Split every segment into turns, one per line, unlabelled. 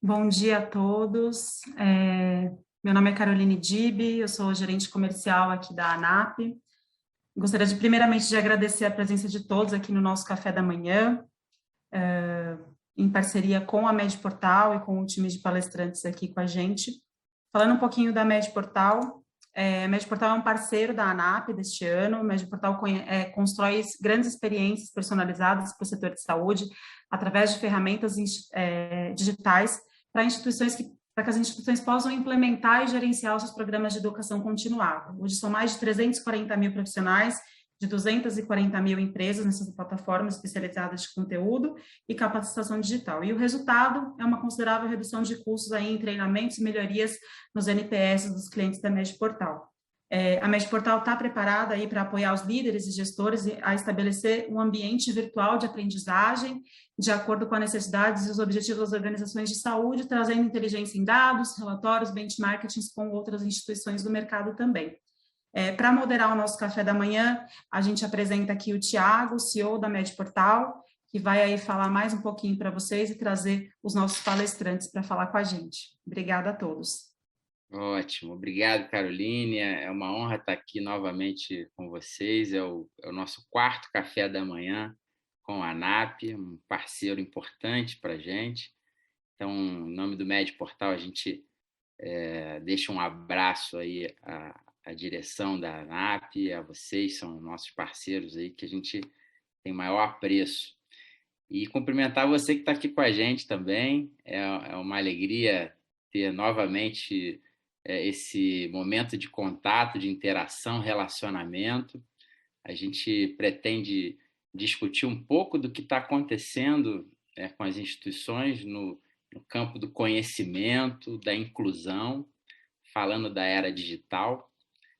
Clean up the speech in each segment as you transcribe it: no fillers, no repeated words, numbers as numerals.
Bom dia a todos. Meu nome é Caroline Dibi, eu sou gerente comercial aqui da ANAP. Gostaria primeiramente de agradecer a presença de todos aqui no nosso café da manhã, em parceria com a Med Portal e com o time de palestrantes aqui com a gente. Falando um pouquinho da Med Portal, a Med Portal é um parceiro da ANAP deste ano. A Med Portal constrói grandes experiências personalizadas para o setor de saúde através de ferramentas digitais para que as instituições possam implementar e gerenciar os seus programas de educação continuada. Hoje são mais de 340 mil profissionais de 240 mil empresas nessas plataformas especializadas de conteúdo e capacitação digital. E o resultado é uma considerável redução de custos aí em treinamentos e melhorias nos NPS dos clientes da Med Portal. A Med Portal está preparada aí para apoiar os líderes e gestores a estabelecer um ambiente virtual de aprendizagem de acordo com as necessidades e os objetivos das organizações de saúde, trazendo inteligência em dados, relatórios, benchmarkings com outras instituições do mercado também. Para moderar o nosso café da manhã, a gente apresenta aqui o Tiago, CEO da Med Portal, que vai aí falar mais um pouquinho para vocês e trazer os nossos palestrantes para falar com a gente. Obrigada a todos.
Ótimo, obrigado, Caroline. É uma honra estar aqui novamente com vocês. É o nosso quarto café da manhã com a ANAP, um parceiro importante para a gente. Então, em nome do Med Portal, a gente deixa um abraço aí à direção da ANAP, a vocês, são nossos parceiros aí que a gente tem maior apreço. E cumprimentar você que está aqui com a gente também. É uma alegria ter novamente esse momento de contato, de interação, relacionamento. A gente pretende discutir um pouco do que está acontecendo com as instituições no campo do conhecimento, da inclusão, falando da era digital.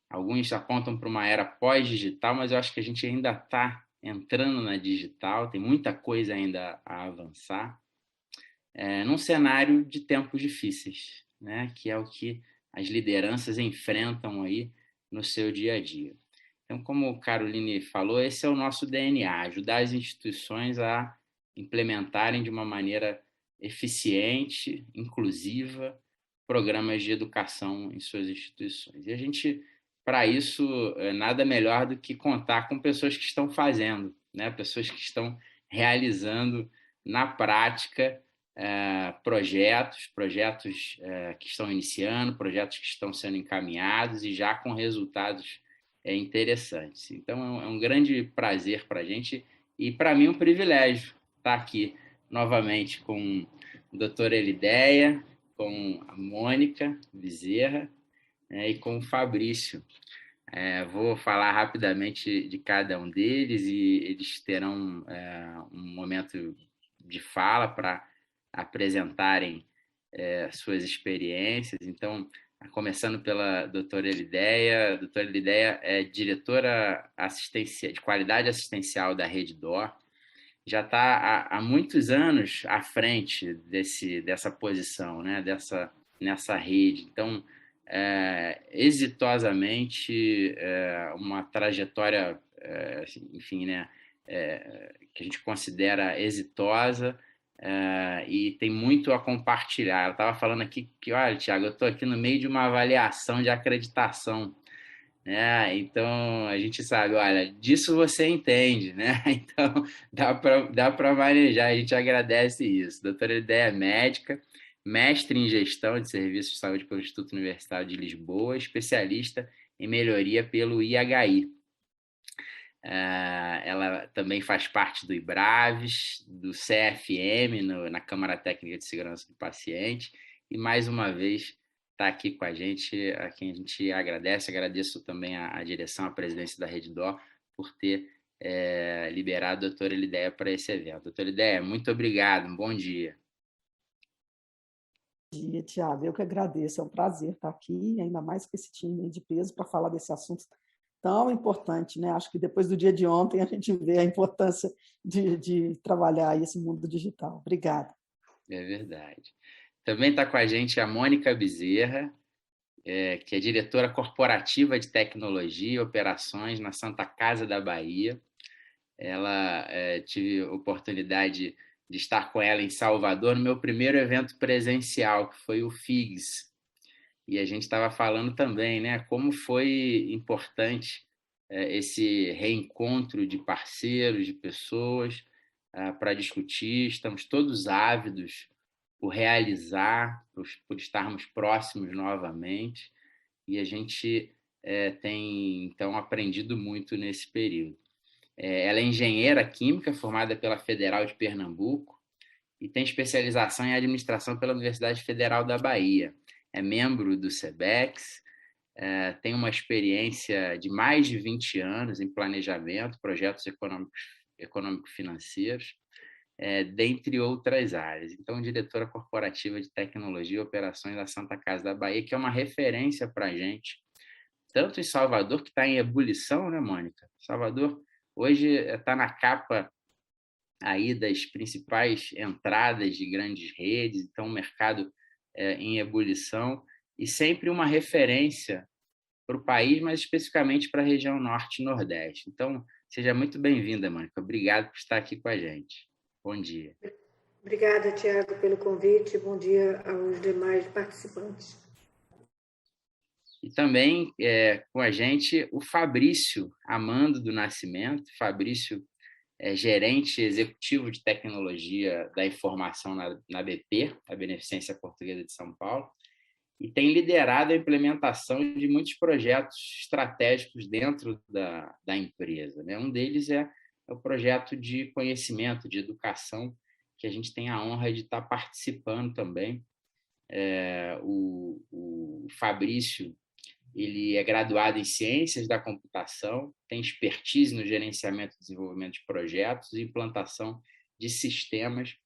Alguns apontam para uma era pós-digital, mas eu acho que a gente ainda está entrando na digital, tem muita coisa ainda a avançar, num cenário de tempos difíceis, né? Que é o que as lideranças enfrentam aí no seu dia a dia. Então, como o Caroline falou, esse é o nosso DNA, ajudar as instituições a implementarem de uma maneira eficiente, inclusiva, programas de educação em suas instituições. E a gente, para isso, nada melhor do que contar com pessoas que estão fazendo, né? Pessoas que estão realizando na prática projetos que estão iniciando, projetos que estão sendo encaminhados e já com resultados interessantes. Então, é um grande prazer para a gente e, para mim, um privilégio estar aqui novamente com a doutora Elideia, com a Mônica Bezerra e com o Fabrício. Vou falar rapidamente de cada um deles e eles terão um momento de fala para apresentarem suas experiências. Então, começando pela doutora Elideia. A doutora Elideia é diretora de qualidade assistencial da Redditor. Já está há muitos anos à frente dessa posição, né? Nessa rede. Então, exitosamente, uma trajetória, enfim, né? Que a gente considera exitosa, e tem muito a compartilhar. Ela estava falando aqui que, olha, Thiago, eu estou aqui no meio de uma avaliação de acreditação, né? Então a gente sabe, olha, disso você entende, né? Então dá para manejar, a gente agradece isso. Doutora Ideia é médica, mestre em gestão de serviços de saúde pelo Instituto Universitário de Lisboa, especialista em melhoria pelo IHI. Ela também faz parte do IBRAVES, do CFM, na Câmara Técnica de Segurança do Paciente, e mais uma vez está aqui com a gente, a quem a gente agradece. Agradeço também a direção, a presidência da Redditor, por ter liberado a doutora Elideia para esse evento. Doutora Elideia, muito obrigado, um bom dia.
Bom dia, Tiago. Eu que agradeço, é um prazer estar aqui, ainda mais com esse time de peso para falar desse assunto tão importante, né? Acho que depois do dia de ontem a gente vê a importância de trabalhar esse mundo digital. Obrigada.
É verdade. Também está com a gente a Mônica Bezerra, que é diretora corporativa de tecnologia e operações na Santa Casa da Bahia. Ela tive oportunidade de estar com ela em Salvador no meu primeiro evento presencial, que foi o FIGS. E a gente estava falando também, né, como foi importante esse reencontro de parceiros, de pessoas para discutir. Estamos todos ávidos por realizar, por estarmos próximos novamente. E a gente tem, então, aprendido muito nesse período. Ela é engenheira química, formada pela Federal de Pernambuco, e tem especialização em administração pela Universidade Federal da Bahia. É membro do SEBEX, tem uma experiência de mais de 20 anos em planejamento, projetos econômico-financeiros, dentre outras áreas. Então, diretora corporativa de tecnologia e operações da Santa Casa da Bahia, que é uma referência para a gente, tanto em Salvador, que está em ebulição, né, Mônica? Salvador hoje está na capa aí das principais entradas de grandes redes, então o mercado em ebulição, e sempre uma referência para o país, mas especificamente para a região norte e nordeste. Então, seja muito bem-vinda, Mônica. Obrigado por estar aqui com a gente. Bom dia.
Obrigada, Tiago, pelo convite. Bom dia aos demais participantes.
E também com a gente o Fabrício Amando do Nascimento. Fabrício é gerente executivo de tecnologia da informação na BP, a Beneficência Portuguesa de São Paulo, e tem liderado a implementação de muitos projetos estratégicos dentro da empresa, né? Um deles é o projeto de conhecimento, de educação, que a gente tem a honra de estar participando também. O Fabrício, ele é graduado em Ciências da Computação, tem expertise no gerenciamento e desenvolvimento de projetos e implantação de sistemas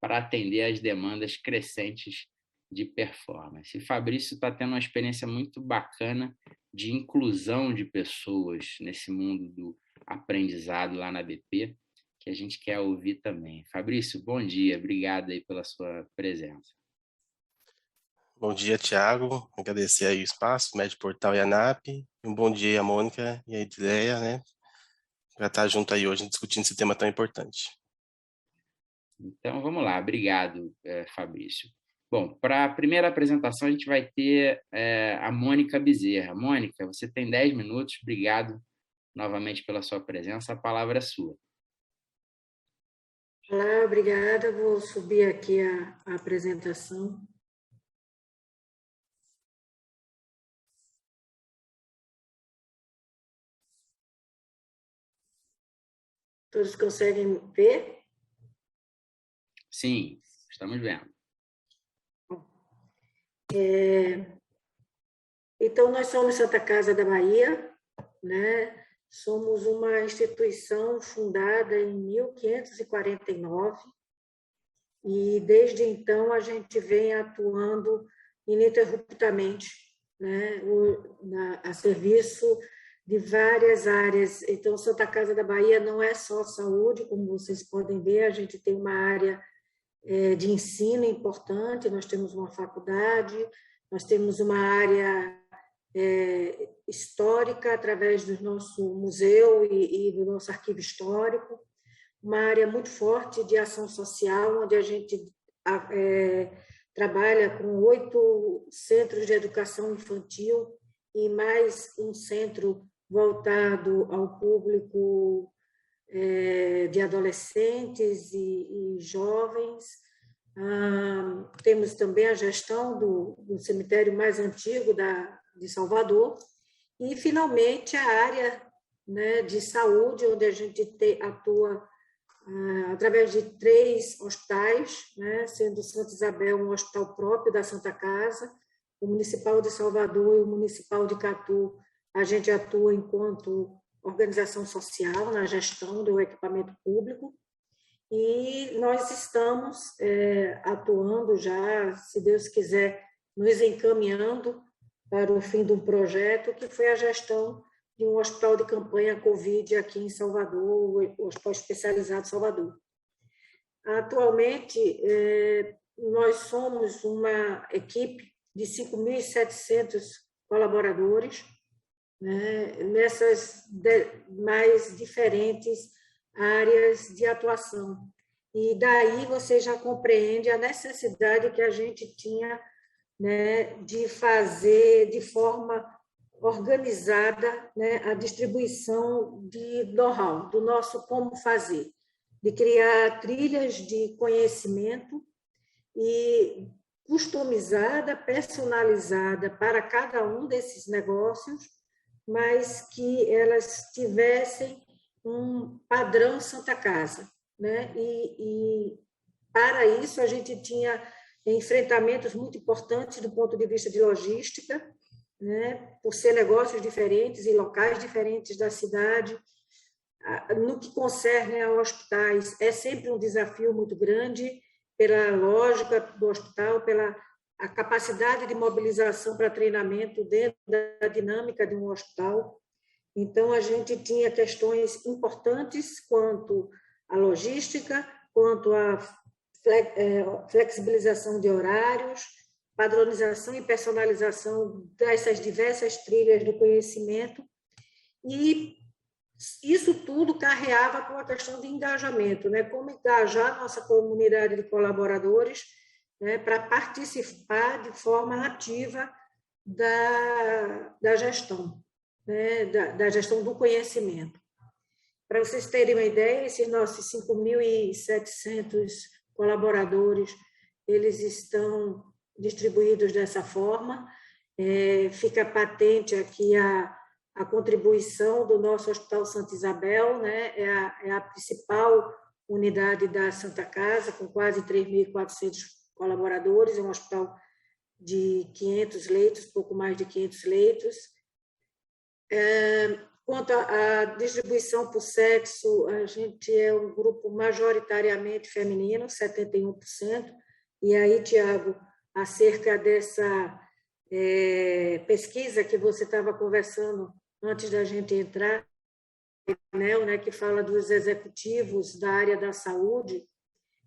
para atender às demandas crescentes de performance. E Fabrício está tendo uma experiência muito bacana de inclusão de pessoas nesse mundo do aprendizado lá na BP, que a gente quer ouvir também. Fabrício, bom dia, obrigado aí pela sua presença.
Bom dia, Tiago. Agradecer aí o espaço, Médio Portal e ANAP. Um bom dia a Mônica e a Edleia, né? Para estar junto aí hoje discutindo esse tema tão importante.
Então, vamos lá. Obrigado, Fabrício. Bom, para a primeira apresentação, a gente vai ter a Mônica Bezerra. Mônica, você tem 10 minutos. Obrigado novamente pela sua presença. A palavra é sua.
Olá, obrigada. Vou subir aqui a apresentação. Todos conseguem ver?
Sim, estamos vendo.
Então, nós somos Santa Casa da Bahia, né? Somos uma instituição fundada em 1549 e, desde então, a gente vem atuando ininterruptamente, né? A serviço de várias áreas. Então, Santa Casa da Bahia não é só saúde, como vocês podem ver, a gente tem uma área de ensino importante, nós temos uma faculdade, nós temos uma área histórica através do nosso museu e do nosso arquivo histórico, uma área muito forte de ação social, onde a gente trabalha com 8 centros de educação infantil e mais um centro voltado ao público de adolescentes e jovens. Temos também a gestão do cemitério mais antigo de Salvador e, finalmente, a área, né, de saúde, onde a gente atua através de 3 hospitais, né, sendo Santa Isabel um hospital próprio da Santa Casa, o Municipal de Salvador e o Municipal de Catu. A gente atua enquanto organização social na gestão do equipamento público e nós estamos atuando já, se Deus quiser, nos encaminhando para o fim de um projeto que foi a gestão de um hospital de campanha Covid aqui em Salvador, o Hospital Especializado de Salvador. Atualmente, nós somos uma equipe de 5.700 colaboradores, né, nessas mais diferentes áreas de atuação. e daí você já compreende a necessidade que a gente tinha, né, de fazer de forma organizada, né, a distribuição de know-how, do nosso como fazer, de criar trilhas de conhecimento e customizada, personalizada para cada um desses negócios, mas que elas tivessem um padrão Santa Casa, né? E para isso a gente tinha enfrentamentos muito importantes do ponto de vista de logística, né? Por ser negócios diferentes e locais diferentes da cidade. No que concerne a hospitais, é sempre um desafio muito grande pela lógica do hospital, pela a capacidade de mobilização para treinamento dentro da dinâmica de um hospital. Então, a gente tinha questões importantes quanto à logística, quanto à flexibilização de horários, padronização e personalização dessas diversas trilhas do conhecimento, e isso tudo carreava com a questão de engajamento, né? Como engajar nossa comunidade de colaboradores, né, para participar de forma ativa da gestão, né, da gestão do conhecimento. Para vocês terem uma ideia, esses nossos 5.700 colaboradores, eles estão distribuídos dessa forma. Fica patente aqui a contribuição do nosso Hospital Santa Isabel, né? É a principal unidade da Santa Casa, com quase 3.400 colaboradores, é um hospital de 500 leitos, pouco mais de 500 leitos. Quanto à distribuição por sexo, a gente é um grupo majoritariamente feminino, 71%, e aí, Tiago, acerca dessa pesquisa que você estava conversando antes da gente entrar, né, que fala dos executivos da área da saúde,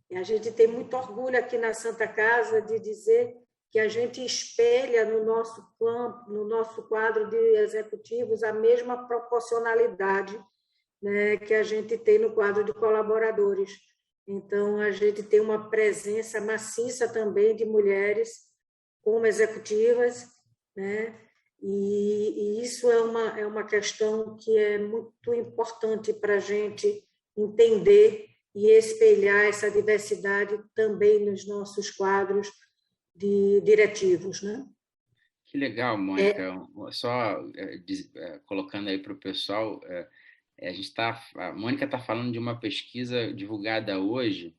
e a gente tem muito orgulho aqui na Santa Casa de dizer que a gente espelha no nosso campo, no nosso quadro de executivos, a mesma proporcionalidade, né, que a gente tem no quadro de colaboradores. Então, a gente tem uma presença maciça também de mulheres como executivas, né? E isso é uma questão que é muito importante para a gente entender e espelhar essa diversidade também nos nossos quadros de diretivos, né?
Que legal, Mônica. Só colocando aí para o pessoal, a Mônica está falando de uma pesquisa divulgada hoje,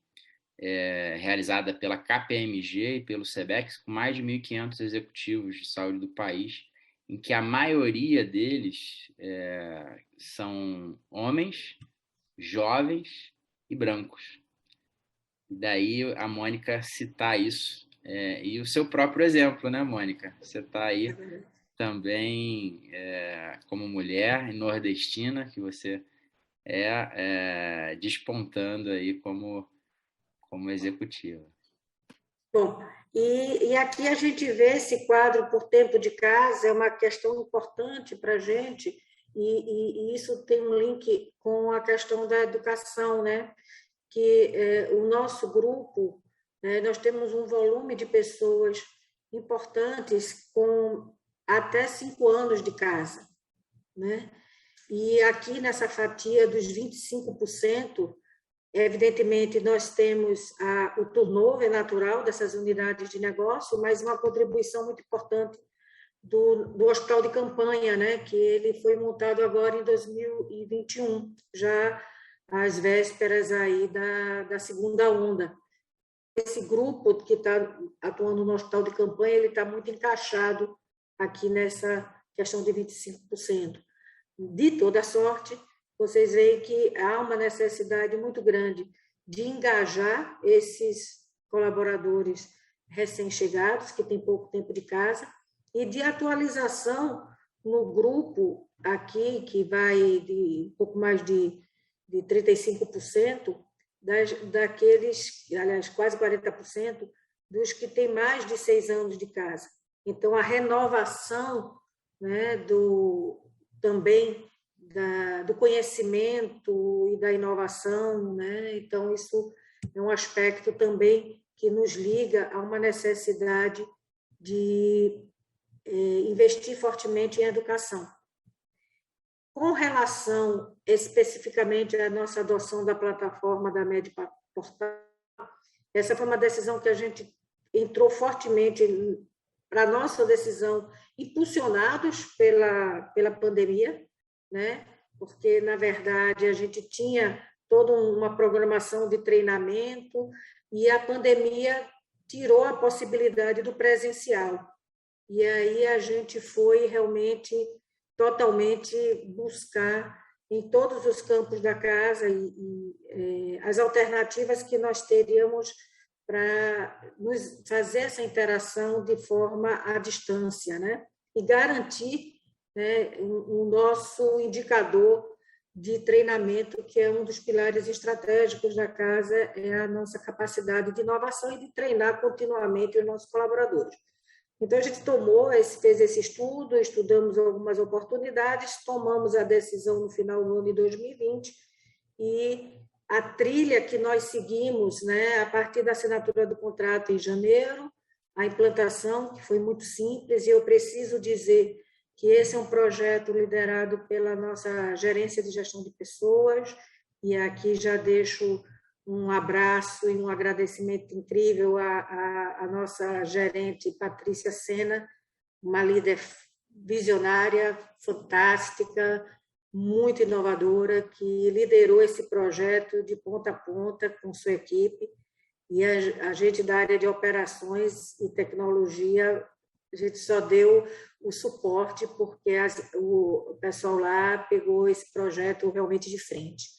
realizada pela KPMG e pelo SEBEX, com mais de 1.500 executivos de saúde do país, em que a maioria deles são homens, jovens e brancos. E daí a Mônica citar isso, e o seu próprio exemplo, né, Mônica? Você está aí também como mulher nordestina, que você despontando aí como executiva.
Bom, e aqui a gente vê esse quadro por tempo de casa, é uma questão importante para a gente, e isso tem um link com a questão da educação, né? Que o nosso grupo, né, nós temos um volume de pessoas importantes com até 5 anos de casa, né? E aqui nessa fatia dos 25%, evidentemente, nós temos o turnover natural dessas unidades de negócio, mas uma contribuição muito importante do hospital de campanha, né, que ele foi montado agora em 2021, já às vésperas aí da segunda onda. Esse grupo que está atuando no hospital de campanha, ele está muito encaixado aqui nessa questão de 25%. De toda sorte, vocês veem que há uma necessidade muito grande de engajar esses colaboradores recém-chegados, que têm pouco tempo de casa, e de atualização no grupo aqui, que vai de um pouco mais de 35%, daqueles, aliás, quase 40%, dos que têm mais de 6 anos de casa. Então, a renovação, né, também do conhecimento e da inovação, né? Então, isso é um aspecto também que nos liga a uma necessidade de investir fortemente em educação. Com relação especificamente à nossa adoção da plataforma da Med Portal, essa foi uma decisão que a gente entrou fortemente para a nossa decisão, impulsionados pela pandemia, né? Porque, na verdade, a gente tinha toda uma programação de treinamento e a pandemia tirou a possibilidade do presencial. E aí a gente foi realmente totalmente buscar em todos os campos da casa as alternativas que nós teríamos para nos fazer essa interação de forma à distância, né? E garantir, né, o nosso indicador de treinamento, que é um dos pilares estratégicos da casa, é a nossa capacidade de inovação e de treinar continuamente os nossos colaboradores. Então, a gente fez esse estudo, estudamos algumas oportunidades, tomamos a decisão no final do ano de 2020 e a trilha que nós seguimos, né, a partir da assinatura do contrato em janeiro, a implantação, que foi muito simples, e eu preciso dizer que esse é um projeto liderado pela nossa gerência de gestão de pessoas, e aqui já deixo um abraço e um agradecimento incrível à nossa gerente Patrícia Sena, uma líder visionária, fantástica, muito inovadora, que liderou esse projeto de ponta a ponta com sua equipe, e a gente da área de operações e tecnologia, a gente só deu o suporte porque o pessoal lá pegou esse projeto realmente de frente.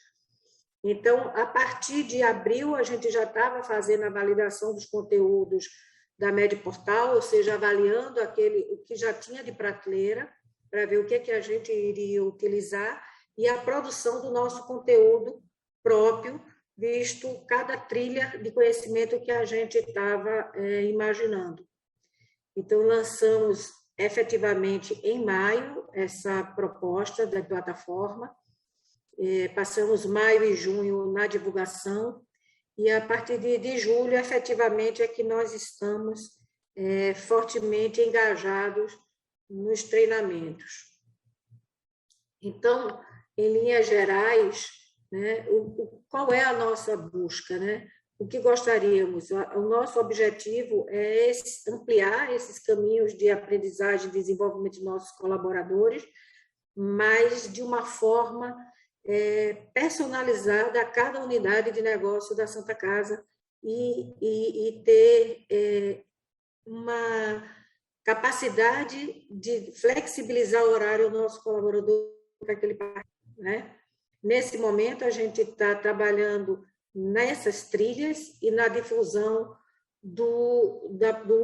Então, a partir de abril, a gente já estava fazendo a validação dos conteúdos da Med Portal, ou seja, avaliando o que já tinha de prateleira, para ver o que a gente iria utilizar, e a produção do nosso conteúdo próprio, visto cada trilha de conhecimento que a gente estava imaginando. Então, lançamos efetivamente em maio essa proposta da plataforma, passamos maio e junho na divulgação, e a partir de julho, efetivamente, é que nós estamos fortemente engajados nos treinamentos. Então, em linhas gerais, né, qual é a nossa busca, né? O que gostaríamos? O nosso objetivo é ampliar esses caminhos de aprendizagem e desenvolvimento de nossos colaboradores, mas de uma forma personalizada a cada unidade de negócio da Santa Casa e ter uma capacidade de flexibilizar o horário do nosso colaborador para aquele parque, né? Nesse momento, a gente está trabalhando nessas trilhas e na difusão do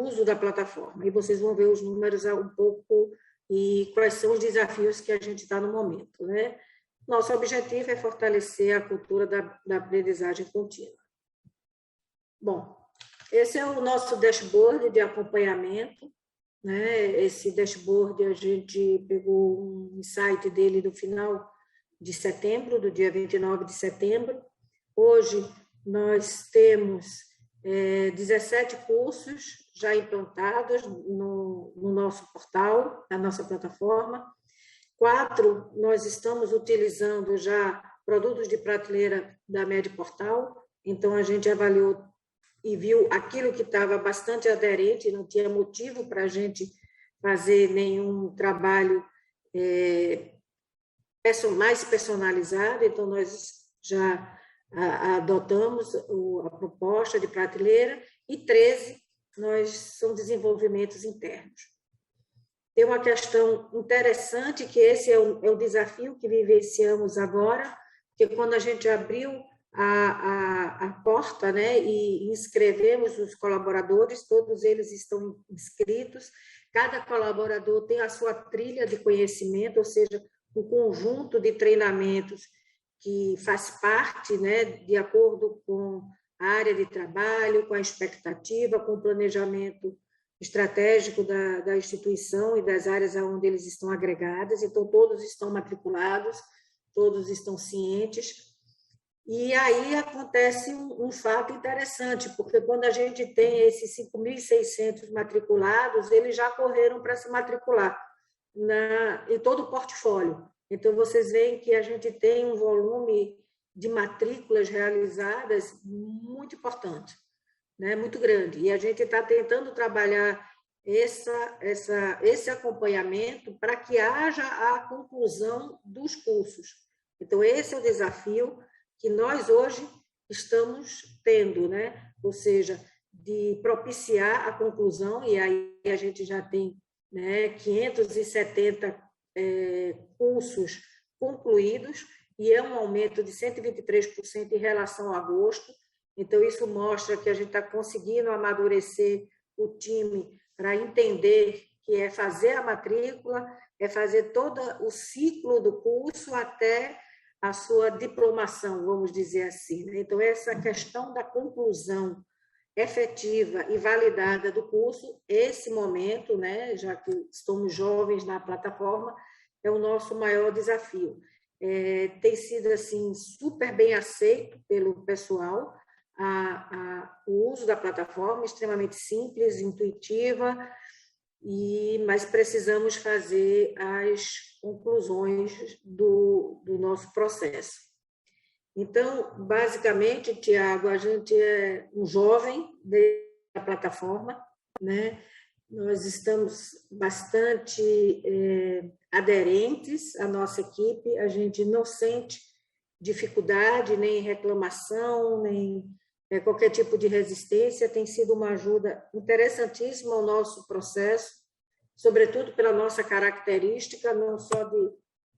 uso da plataforma. E vocês vão ver os números um pouco e quais são os desafios que a gente está no momento, né? Nosso objetivo é fortalecer a cultura da aprendizagem contínua. Bom, esse é o nosso dashboard de acompanhamento, né? Esse dashboard a gente pegou um insight dele do final de setembro, do dia 29 de setembro. Hoje nós temos 17 cursos já implantados no nosso portal, na nossa plataforma. 4, nós estamos utilizando já produtos de prateleira da Med Portal, então a gente avaliou e viu aquilo que estava bastante aderente, não tinha motivo para a gente fazer nenhum trabalho mais personalizado, então nós já adotamos a proposta de prateleira, e 13 são desenvolvimentos internos. Tem uma questão interessante, que esse é o desafio que vivenciamos agora, porque quando a gente abriu a porta, né, e inscrevemos os colaboradores, todos eles estão inscritos, cada colaborador tem a sua trilha de conhecimento, ou seja, um conjunto de treinamentos que faz parte, né, de acordo com a área de trabalho, com a expectativa, com o planejamento estratégico da instituição e das áreas onde eles estão agregados. Então, todos estão matriculados, todos estão cientes. E aí acontece um fato interessante, porque quando a gente tem esses 5.600 matriculados, eles já correram para se matricular em todo o portfólio. Então, vocês veem que a gente tem um volume de matrículas realizadas muito importante, né? Muito grande. E a gente está tentando trabalhar esse acompanhamento para que haja a conclusão dos cursos. Então, esse é o desafio que nós hoje estamos tendo, né? Ou seja, de propiciar a conclusão, e aí a gente já tem, né, 570 cursos concluídos, e é um aumento de 123% em relação a agosto. Então, isso mostra que a gente está conseguindo amadurecer o time para entender que é fazer a matrícula, é fazer todo o ciclo do curso até a sua diplomação, vamos dizer assim. Então, essa questão da conclusão efetiva e validada do curso, esse momento, né, já que estamos jovens na plataforma, é o nosso maior desafio. Tem sido assim super bem aceito pelo pessoal, o uso da plataforma, extremamente simples, intuitiva, mas precisamos fazer as conclusões do nosso processo. Então, basicamente, Tiago, a gente é um jovem da plataforma, né? Nós estamos bastante aderentes à nossa equipe, a gente não sente dificuldade, nem reclamação, nem qualquer tipo de resistência, tem sido uma ajuda interessantíssima ao nosso processo, sobretudo pela nossa característica, não só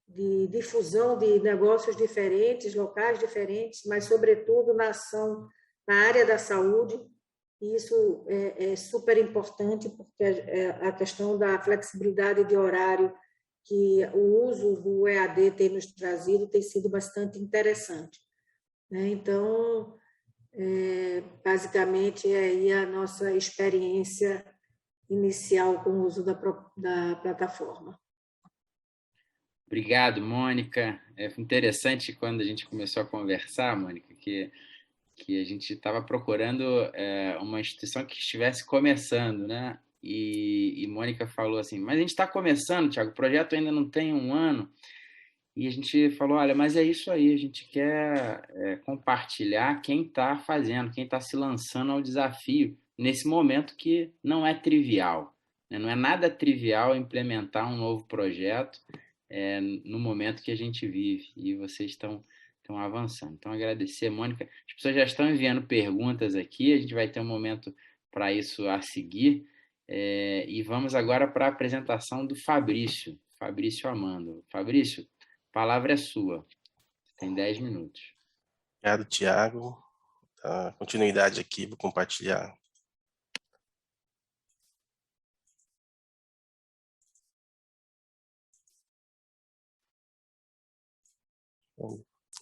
de difusão de negócios diferentes, locais diferentes, mas, sobretudo, na ação na área da saúde. E isso é super importante, porque a questão da flexibilidade de horário que o uso do EAD tem nos trazido tem sido bastante interessante, né? Então, basicamente, é aí a nossa experiência inicial com o uso da plataforma.
Obrigado, Mônica. É interessante quando a gente começou a conversar, Mônica, que a gente estava procurando uma instituição que estivesse começando, né? E Mônica falou assim, mas a gente está começando, Tiago, o projeto ainda não tem 1 ano. E a gente falou, olha, mas é isso aí, a gente quer compartilhar quem está fazendo, quem está se lançando ao desafio nesse momento que não é trivial, né? Não é nada trivial implementar um novo projeto no momento que a gente vive, e vocês estão avançando. Então, agradecer, Mônica. As pessoas já estão enviando perguntas aqui, a gente vai ter um momento para isso a seguir, e vamos agora para a apresentação do Fabrício Amando. Fabrício, a palavra é sua, tem 10 minutos.
Obrigado, Tiago. A continuidade aqui, vou compartilhar.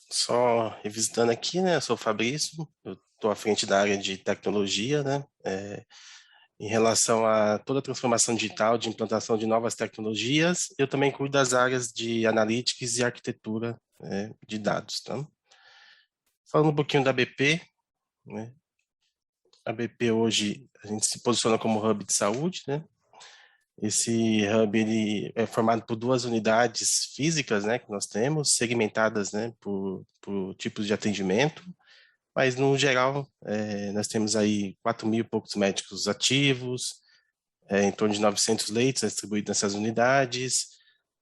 Só revisitando aqui, né? Eu sou o Fabrício, eu estou à frente da área de tecnologia, né? Em relação a toda a transformação digital, de implantação de novas tecnologias, eu também cuido das áreas de analytics e arquitetura de dados, tá? Falando um pouquinho da BP, né? A BP hoje, a gente se posiciona como hub de saúde, né? Esse hub ele é formado por 2 unidades físicas, né, que nós temos, segmentadas, né, por tipos de atendimento, mas no geral nós temos aí 4.000 e poucos médicos ativos, em torno de 900 leitos distribuídos nessas unidades,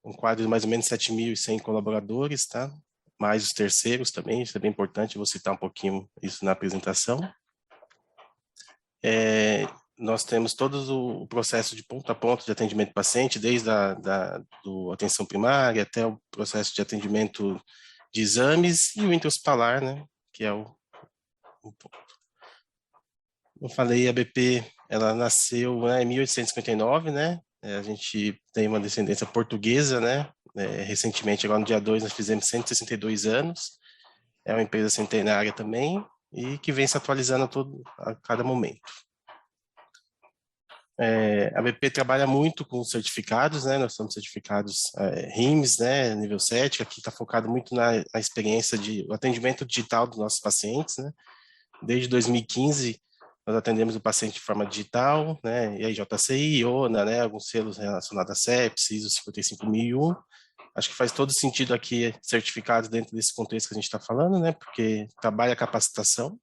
um quadro de mais ou menos 7.100 colaboradores, tá? Mais os terceiros também, isso é bem importante, vou citar um pouquinho isso na apresentação. Nós temos todo o processo de ponto a ponto de atendimento do paciente, desde do atenção primária até o processo de atendimento de exames e o intra-hospitalar, né, que é o ponto. Eu falei, a BP, ela nasceu, né, em 1859, né, a gente tem uma descendência portuguesa, né, recentemente, agora no dia 2, nós fizemos 162 anos, é uma empresa centenária também e que vem se atualizando a cada momento. A BP trabalha muito com certificados, né? Nós somos certificados RIMS, né? Nível 7, aqui está focado muito na experiência de o atendimento digital dos nossos pacientes, né? Desde 2015, nós atendemos o paciente de forma digital, né? E aí JCI, IONA, né? Alguns selos relacionados a CEPS, ISO 55001. Acho que faz todo sentido aqui certificados dentro desse contexto que a gente está falando, né? Porque trabalha a capacitação.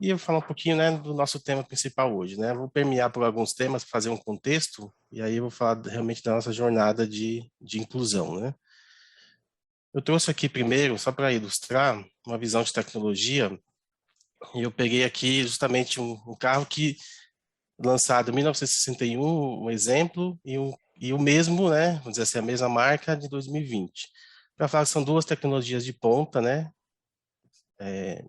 E eu vou falar um pouquinho, né, do nosso tema principal hoje, né? Vou permear por alguns temas, fazer um contexto, e aí eu vou falar realmente da nossa jornada de inclusão, né? Eu trouxe aqui primeiro, só para ilustrar, uma visão de tecnologia, e eu peguei aqui justamente um carro que lançado em 1961, um exemplo, e o mesmo, né, vamos dizer assim, a mesma marca de 2020. Para falar que são duas tecnologias de ponta, né,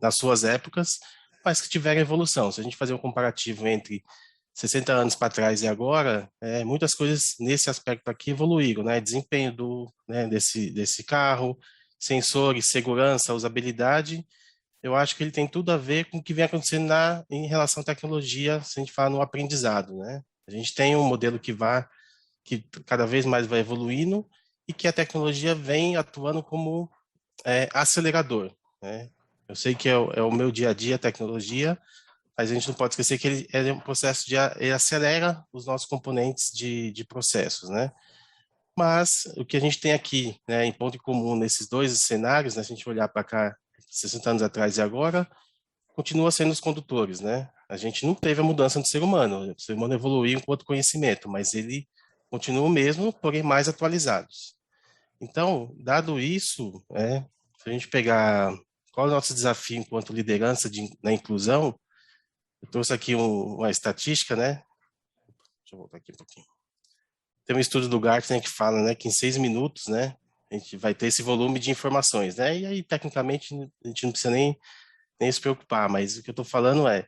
nas suas épocas, mas que tiveram evolução. Se a gente fazer um comparativo entre 60 anos para trás e agora, muitas coisas nesse aspecto aqui evoluíram, né? Desempenho desse carro, sensores, segurança, usabilidade. Eu acho que ele tem tudo a ver com o que vem acontecendo em relação à tecnologia, se a gente fala no aprendizado, né? A gente tem um modelo que cada vez mais vai evoluindo e que a tecnologia vem atuando como acelerador, né? Eu sei que é o meu dia a dia a tecnologia, mas a gente não pode esquecer que ele é um processo ele acelera os nossos componentes de processos, né? Mas o que a gente tem aqui, né, em ponto em comum nesses dois cenários, né, se a gente olhar para cá 60 anos atrás e agora, continua sendo os condutores, né? A gente não teve a mudança do ser humano. O ser humano evoluiu enquanto conhecimento, mas ele continua o mesmo, porém mais atualizados. Então, dado isso, se a gente pegar qual é o nosso desafio enquanto liderança na inclusão, eu trouxe aqui uma estatística, né? Deixa eu voltar aqui um pouquinho. Tem um estudo do Gartner que fala, né, que em 6 minutos, né, a gente vai ter esse volume de informações, né? E aí, tecnicamente, a gente não precisa nem se preocupar, mas o que eu estou falando é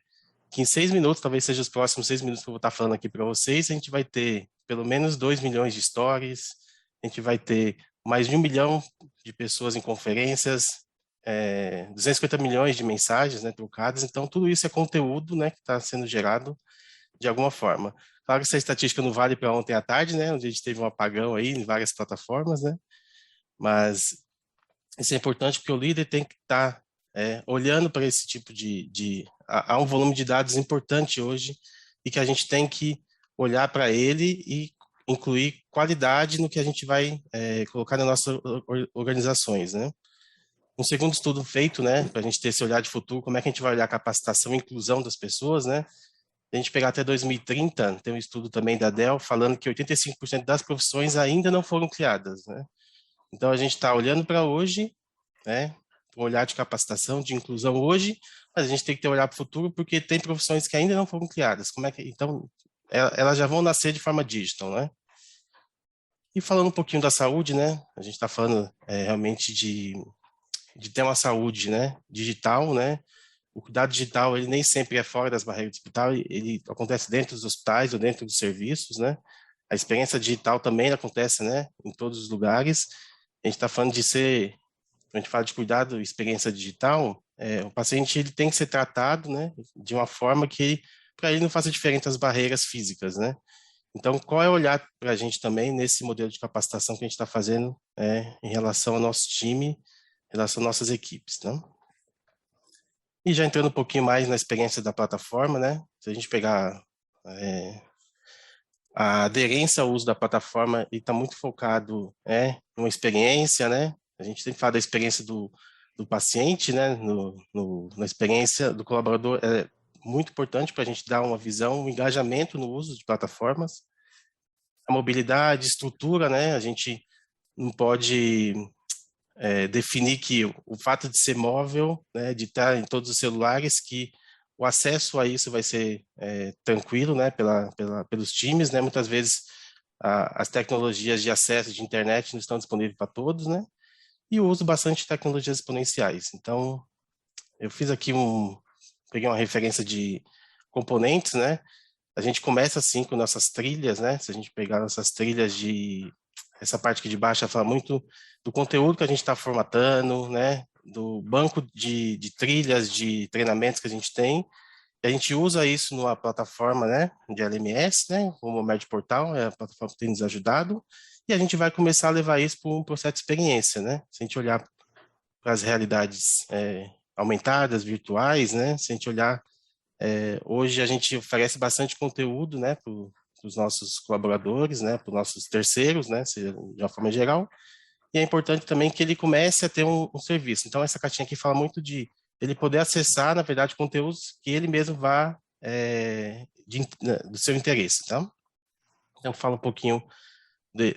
que em 6 minutos, talvez seja os próximos 6 minutos que eu vou estar falando aqui para vocês, a gente vai ter pelo menos 2 milhões de stories, a gente vai ter mais de 1 milhão de pessoas em conferências, 250 milhões de mensagens, né, trocadas. Então, tudo isso é conteúdo, né, que está sendo gerado de alguma forma. Claro que essa estatística não vale para ontem à tarde, né, onde a gente teve um apagão aí em várias plataformas, né, mas isso é importante porque o líder tem que estar olhando para esse tipo há um volume de dados importante hoje e que a gente tem que olhar para ele e incluir qualidade no que a gente vai colocar nas nossas organizações, né? Um segundo estudo feito, né, para a gente ter esse olhar de futuro, como é que a gente vai olhar a capacitação e inclusão das pessoas, né? A gente pegar até 2030, tem um estudo também da Dell falando que 85% das profissões ainda não foram criadas, né? Então a gente está olhando para hoje, né, um olhar de capacitação, de inclusão hoje, mas a gente tem que ter um olhar para o futuro porque tem profissões que ainda não foram criadas. Então elas já vão nascer de forma digital, né? E falando um pouquinho da saúde, né? A gente está falando realmente de ter uma saúde, né, digital, né? O cuidado digital, ele nem sempre é fora das barreiras do hospital, ele acontece dentro dos hospitais ou dentro dos serviços, né? A experiência digital também acontece, né, em todos os lugares. A gente está falando a gente fala de cuidado, experiência digital, o paciente ele tem que ser tratado, né, de uma forma que para ele não faça diferença as barreiras físicas, né? Então, qual é o olhar para a gente também nesse modelo de capacitação que a gente está fazendo em relação ao nosso time, em relação às nossas equipes, né? E já entrando um pouquinho mais na experiência da plataforma, né? Se a gente pegar a aderência ao uso da plataforma, está muito focado numa experiência, né? A gente tem que falar da experiência do paciente, né? Na experiência do colaborador é muito importante para a gente dar uma visão, um engajamento no uso de plataformas. A mobilidade, estrutura, né? A gente não pode definir que o fato de ser móvel, né, de estar em todos os celulares, que o acesso a isso vai ser tranquilo, né, pelos times, né? Muitas vezes as tecnologias de acesso de internet não estão disponíveis para todos, né? E eu uso bastante tecnologias exponenciais. Então, eu fiz aqui peguei uma referência de componentes, né? A gente começa assim com nossas trilhas, né? Se a gente pegar nossas trilhas essa parte aqui de baixo fala muito do conteúdo que a gente está formatando, né? Do banco de trilhas, de treinamentos que a gente tem. A gente usa isso numa plataforma, né, de LMS, né, como o Med Portal, é a plataforma que tem nos ajudado, e a gente vai começar a levar isso para um processo de experiência, né? Se a gente olhar para as realidades aumentadas, virtuais, né? Se a gente olhar, hoje a gente oferece bastante conteúdo, né, para os nossos colaboradores, né, para os nossos terceiros, né, de uma forma geral, e é importante também que ele comece a ter um serviço. Então, essa caixinha aqui fala muito de ele poder acessar, na verdade, conteúdos que ele mesmo vá do seu interesse, tá? Então, fala um pouquinho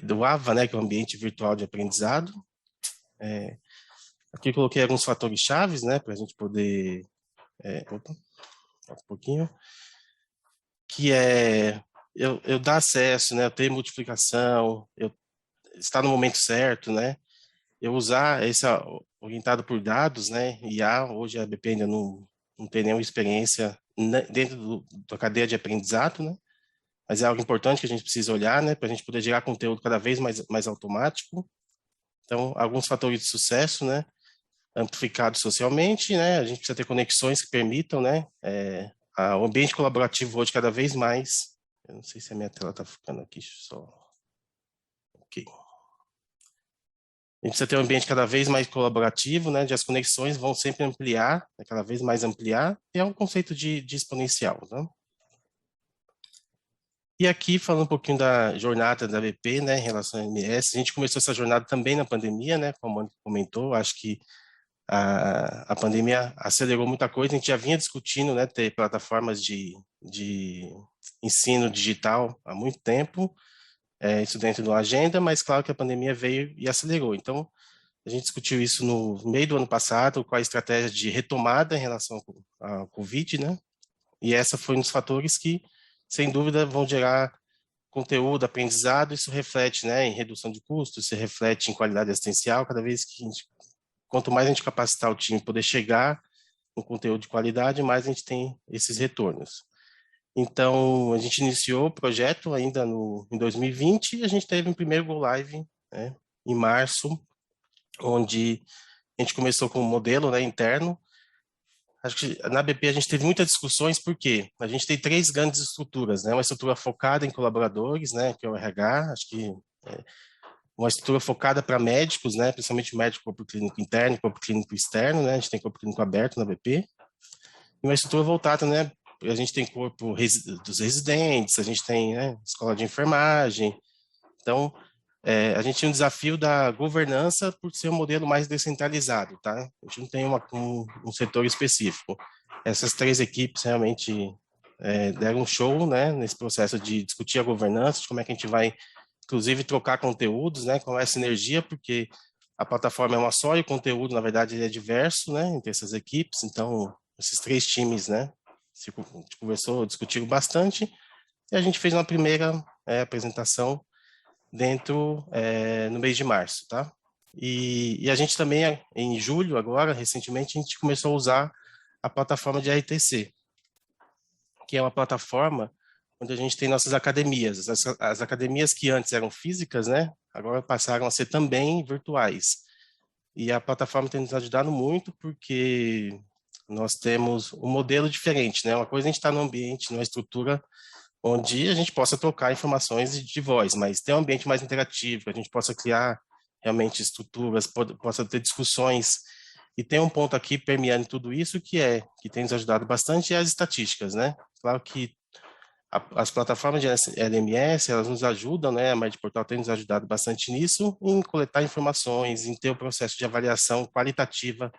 do AVA, né, que é o ambiente virtual de aprendizado. Aqui eu coloquei alguns fatores chaves, né, para a gente poder... um pouquinho. Que é eu dar acesso, né, eu ter multiplicação, eu estar no momento certo, né, eu usar esse orientado por dados, né, IA, hoje a BP ainda não tem nenhuma experiência dentro da cadeia de aprendizado, né, mas é algo importante que a gente precisa olhar, né, para a gente poder gerar conteúdo cada vez mais automático. Então, alguns fatores de sucesso, né, amplificados socialmente, né, a gente precisa ter conexões que permitam, né, o ambiente colaborativo hoje cada vez mais. Eu não sei se a minha tela está ficando aqui só. Ok. A gente precisa ter um ambiente cada vez mais colaborativo, né, onde as conexões vão sempre ampliar, né, cada vez mais ampliar, e é um conceito de exponencial, né? E aqui, falando um pouquinho da jornada da BP, né, em relação ao MS, a gente começou essa jornada também na pandemia, né, como a Mônica comentou, acho que a pandemia acelerou muita coisa, a gente já vinha discutindo, né, ter plataformas de ensino digital há muito tempo, isso dentro da agenda, mas claro que a pandemia veio e acelerou. Então, a gente discutiu isso no meio do ano passado, com a estratégia de retomada em relação ao Covid, né, e essa foi um dos fatores que, sem dúvida, vão gerar conteúdo, aprendizado, isso reflete, né, em redução de custos, isso reflete em qualidade assistencial, cada vez que quanto mais a gente capacitar o time poder chegar no conteúdo de qualidade, mais a gente tem esses retornos. Então, a gente iniciou o projeto ainda em 2020 e a gente teve um primeiro Go Live, né, em março, onde a gente começou com um modelo, né, interno. Acho que na BP a gente teve muitas discussões, porque a gente tem 3 grandes estruturas, né, uma estrutura focada em colaboradores, né, que é o RH, acho que uma estrutura focada para médicos, né, principalmente médico corpo clínico interno e corpo clínico externo, né, a gente tem corpo clínico aberto na BP, e uma estrutura voltada, né, a gente tem corpo dos residentes, a gente tem, né, escola de enfermagem, então a gente tem um desafio da governança por ser um modelo mais descentralizado, tá? A gente não tem um setor específico. Essas 3 equipes realmente deram um show, né, nesse processo de discutir a governança, de como é que a gente vai inclusive trocar conteúdos, né, com essa energia, porque a plataforma é uma só e o conteúdo, na verdade, ele é diverso, né, entre essas equipes. Então, esses 3 times, né, a gente conversou, discutiu bastante, e a gente fez uma primeira apresentação no mês de março, tá? E a gente também, em julho agora, recentemente, a gente começou a usar a plataforma de RTC, que é uma plataforma onde a gente tem nossas academias. As academias que antes eram físicas, né, agora passaram a ser também virtuais. E a plataforma tem nos ajudado muito, porque nós temos um modelo diferente, né? Uma coisa a gente está num ambiente, numa estrutura onde a gente possa trocar informações de voz, mas tem um ambiente mais interativo, que a gente possa criar realmente estruturas, possa ter discussões. E tem um ponto aqui permeando tudo isso que tem nos ajudado bastante, é as estatísticas, né? Claro que as plataformas de LMS, elas nos ajudam, né? A Med Portal tem nos ajudado bastante nisso, em coletar informações, em ter o processo de avaliação qualitativa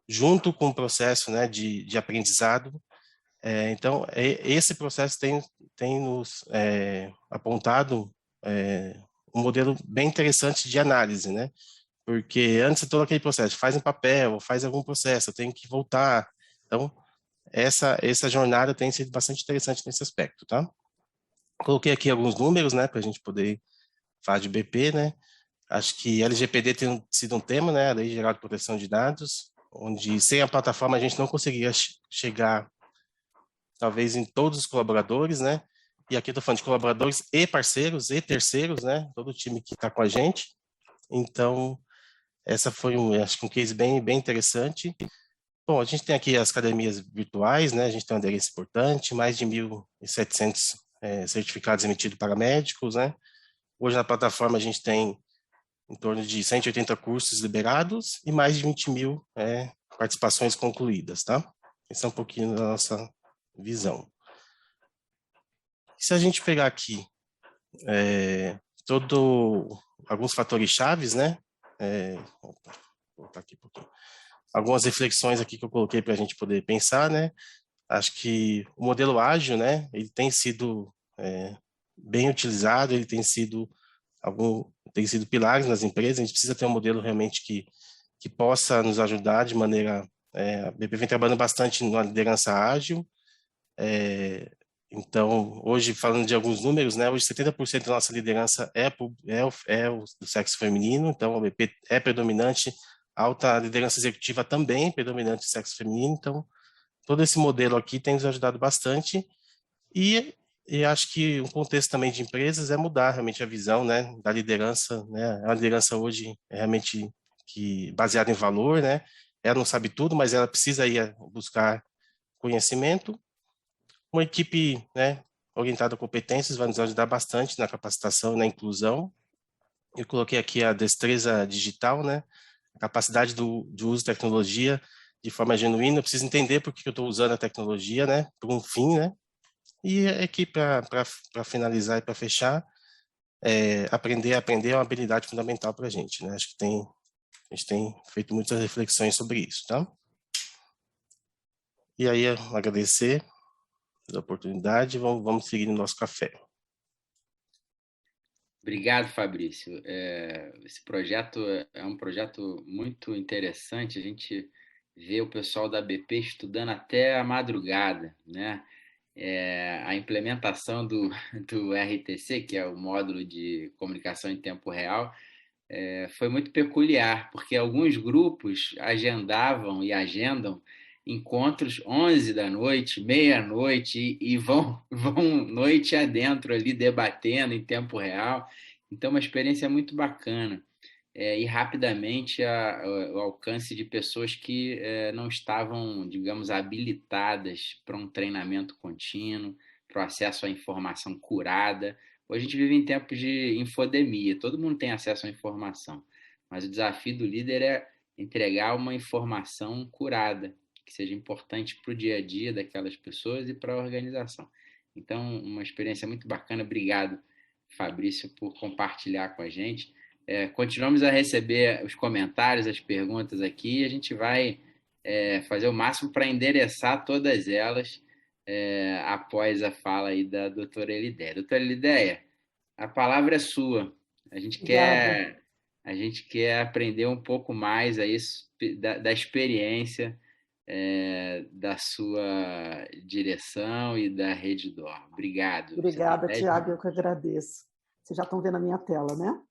junto com o processo, né, de aprendizado. Então, esse processo tem nos apontado um modelo bem interessante de análise, né? Porque antes de todo aquele processo, faz um papel, faz algum processo, eu tenho que voltar. Então, essa jornada tem sido bastante interessante nesse aspecto, tá? Coloquei aqui alguns números, né, para a gente poder falar de BP, né? Acho que LGPD tem sido um tema, né, a Lei Geral de Proteção de Dados, onde sem a plataforma a gente não conseguiria chegar, talvez, em todos os colaboradores, né? E aqui eu estou falando de colaboradores e parceiros e terceiros, né? Todo o time que está com a gente. Então, essa foi acho que um case bem interessante. Bom, a gente tem aqui as academias virtuais, né? A gente tem uma aderência importante, mais de 1.700 certificados emitidos para médicos, né? Hoje na plataforma a gente tem em torno de 180 cursos liberados e mais de 20 mil participações concluídas, tá? Esse é um pouquinho da nossa visão. Se a gente pegar aqui alguns fatores chaves, né? Vou voltar aqui um pouquinho. Algumas reflexões aqui que eu coloquei para a gente poder pensar, né? Acho que o modelo ágil, né? Ele tem sido bem utilizado, ele tem sido pilares nas empresas. A gente precisa ter um modelo realmente que possa nos ajudar de maneira. A BP vem trabalhando bastante na liderança ágil. Então, hoje, falando de alguns números, né? Hoje 70% da nossa liderança é do sexo feminino. Então, a BP é predominante. Alta liderança executiva também predominante do sexo feminino. Então, todo esse modelo aqui tem nos ajudado bastante. E acho que um contexto também de empresas é mudar realmente a visão, né, da liderança, né? A liderança hoje é realmente baseada em valor, né? Ela não sabe tudo, mas ela precisa ir buscar conhecimento. Uma equipe, né, orientada a competências vai nos ajudar bastante na capacitação e na inclusão. Eu coloquei aqui a destreza digital, né? A capacidade de uso de tecnologia de forma genuína. Eu preciso entender por que eu estou usando a tecnologia, né? Por um fim, né? E aqui, para finalizar e para fechar, aprender é uma habilidade fundamental para a gente, né? Acho que a gente tem feito muitas reflexões sobre isso, tá? E aí, agradecer pela oportunidade, vamos seguir no nosso café.
Obrigado, Fabrício. Esse projeto é um projeto muito interessante. A gente vê o pessoal da BP estudando até a madrugada, né? A implementação do RTC, que é o módulo de comunicação em tempo real, foi muito peculiar, porque alguns grupos agendavam e agendam encontros 11 da noite, meia-noite, e vão noite adentro ali debatendo em tempo real. Então, uma experiência muito bacana. E rapidamente o alcance de pessoas que não estavam, digamos, habilitadas para um treinamento contínuo, para o acesso à informação curada. Hoje a gente vive em tempos de infodemia, todo mundo tem acesso à informação, mas o desafio do líder é entregar uma informação curada, que seja importante para o dia a dia daquelas pessoas e para a organização. Então, uma experiência muito bacana. Obrigado, Fabrício, por compartilhar com a gente. Continuamos a receber os comentários, as perguntas aqui, e a gente vai fazer o máximo para endereçar todas elas após a fala aí da doutora Elideia. Doutora Elideia, a palavra é sua. A gente quer aprender um pouco mais aí da experiência da sua direção e da Rede DOR. Obrigado.
Obrigada, Tiago, eu que agradeço. Vocês já estão vendo a minha tela, né?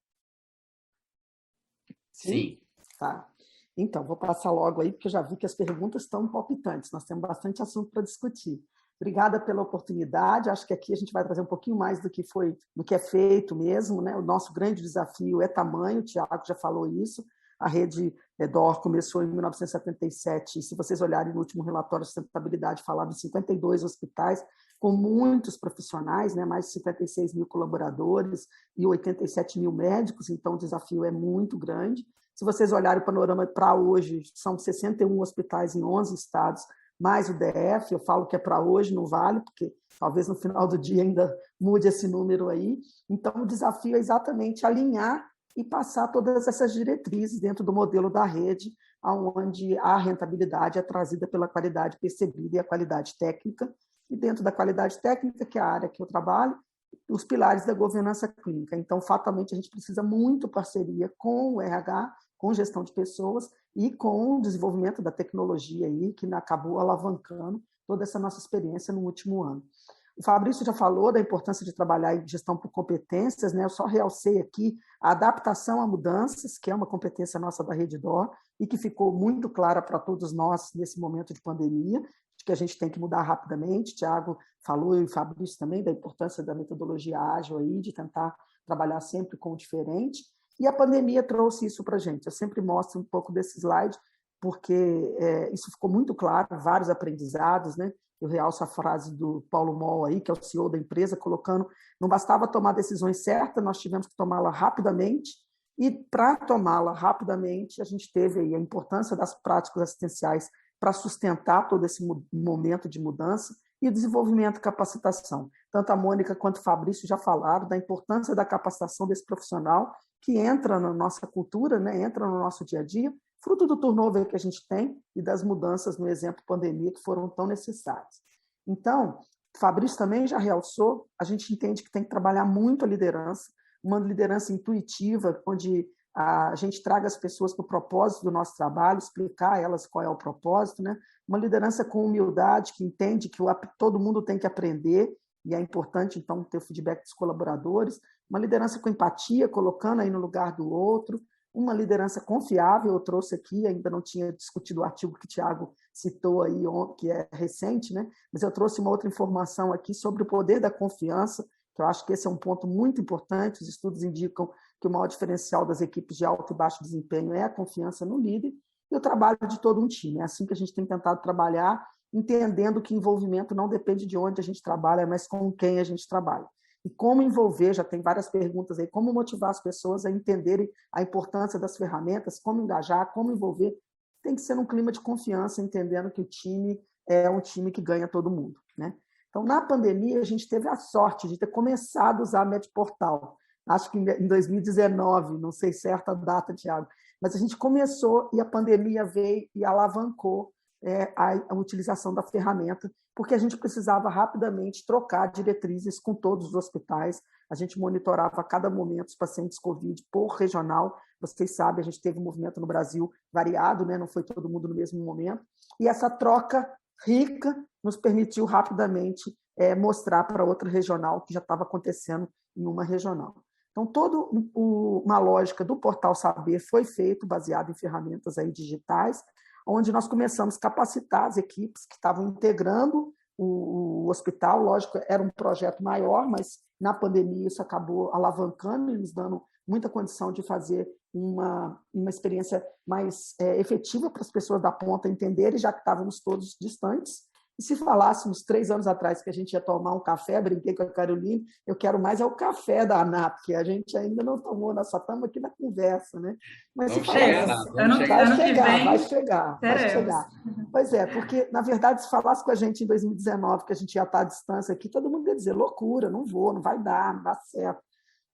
Sim.
Tá. Então, vou passar logo aí, porque eu já vi que as perguntas estão palpitantes. Nós temos bastante assunto para discutir. Obrigada pela oportunidade. Acho que aqui a gente vai trazer um pouquinho mais do que é feito mesmo, né? O nosso grande desafio é tamanho, o Tiago já falou isso. A rede DOR começou em 1977, e se vocês olharem no último relatório de sustentabilidade, falava em 52 hospitais, com muitos profissionais, né? Mais de 56 mil colaboradores e 87 mil médicos, então o desafio é muito grande. Se vocês olharem o panorama para hoje, são 61 hospitais em 11 estados, mais o DF, eu falo que é para hoje, não vale, porque talvez no final do dia ainda mude esse número aí. Então, o desafio é exatamente alinhar e passar todas essas diretrizes dentro do modelo da rede, onde a rentabilidade é trazida pela qualidade percebida e a qualidade técnica, e dentro da qualidade técnica, que é a área que eu trabalho, os pilares da governança clínica. Então, fatalmente, a gente precisa muito parceria com o RH, com gestão de pessoas e com o desenvolvimento da tecnologia aí, que acabou alavancando toda essa nossa experiência no último ano. O Fabrício já falou da importância de trabalhar em gestão por competências, né? Eu só realcei aqui a adaptação a mudanças, que é uma competência nossa da Rede DOR e que ficou muito clara para todos nós nesse momento de pandemia, de que a gente tem que mudar rapidamente. Tiago falou, e o Fabrício também, da importância da metodologia ágil aí, de tentar trabalhar sempre com o diferente. E a pandemia trouxe isso para a gente. Eu sempre mostro um pouco desse slide, porque isso ficou muito claro, vários aprendizados, né? Eu realço a frase do Paulo Moll aí, que é o CEO da empresa, colocando, não bastava tomar decisões certas, nós tivemos que tomá-la rapidamente, e para tomá-la rapidamente, a gente teve aí a importância das práticas assistenciais para sustentar todo esse momento de mudança e o desenvolvimento e capacitação. Tanto a Mônica quanto o Fabrício já falaram da importância da capacitação desse profissional que entra na nossa cultura, né, entra no nosso dia a dia, fruto do turnover que a gente tem e das mudanças no exemplo pandemia que foram tão necessárias. Então, Fabrício também já realçou, a gente entende que tem que trabalhar muito a liderança, uma liderança intuitiva, onde a gente traga as pessoas para o propósito do nosso trabalho, explicar a elas qual é o propósito, né? Uma liderança com humildade, que entende que todo mundo tem que aprender, e é importante, então, ter o feedback dos colaboradores, uma liderança com empatia, colocando aí no lugar do outro, uma liderança confiável, eu trouxe aqui, ainda não tinha discutido o artigo que o Thiago citou aí, que é recente, né? Mas eu trouxe uma outra informação aqui sobre o poder da confiança, que eu acho que esse é um ponto muito importante, os estudos indicam que o maior diferencial das equipes de alto e baixo desempenho é a confiança no líder e o trabalho de todo um time. É assim que a gente tem tentado trabalhar, entendendo que envolvimento não depende de onde a gente trabalha, mas com quem a gente trabalha. E como envolver, já tem várias perguntas aí, como motivar as pessoas a entenderem a importância das ferramentas, como engajar, como envolver, tem que ser num clima de confiança, entendendo que o time é um time que ganha todo mundo, né? Então, na pandemia, a gente teve a sorte de ter começado a usar a MedPortal. Acho que em 2019, não sei certa data, Thiago, mas a gente começou e a pandemia veio e alavancou a utilização da ferramenta, porque a gente precisava rapidamente trocar diretrizes com todos os hospitais. A gente monitorava a cada momento os pacientes COVID por regional. Vocês sabem, a gente teve um movimento no Brasil variado, né? Não foi todo mundo no mesmo momento. E essa troca rica nos permitiu rapidamente mostrar para outra regional que já estava acontecendo em uma regional. Então, toda uma lógica do Portal Saber foi feito baseado em ferramentas aí digitais, onde nós começamos a capacitar as equipes que estavam integrando o hospital. Lógico, era um projeto maior, mas na pandemia isso acabou alavancando e nos dando muita condição de fazer uma experiência mais efetiva para as pessoas da ponta entenderem, já que estávamos todos distantes. E se falássemos 3 anos atrás que a gente ia tomar um café, brinquei com a Caroline, eu quero mais é o café da ANAP, que a gente ainda não tomou, nós só estamos aqui na conversa, né? Mas
vamos
se
chegar
falasse,
lá, vamos chegar.
vai chegar. Pois é, porque, na verdade, se falasse com a gente em 2019 que a gente ia estar à distância aqui, todo mundo ia dizer, loucura, não vou, não vai dar, não dá certo.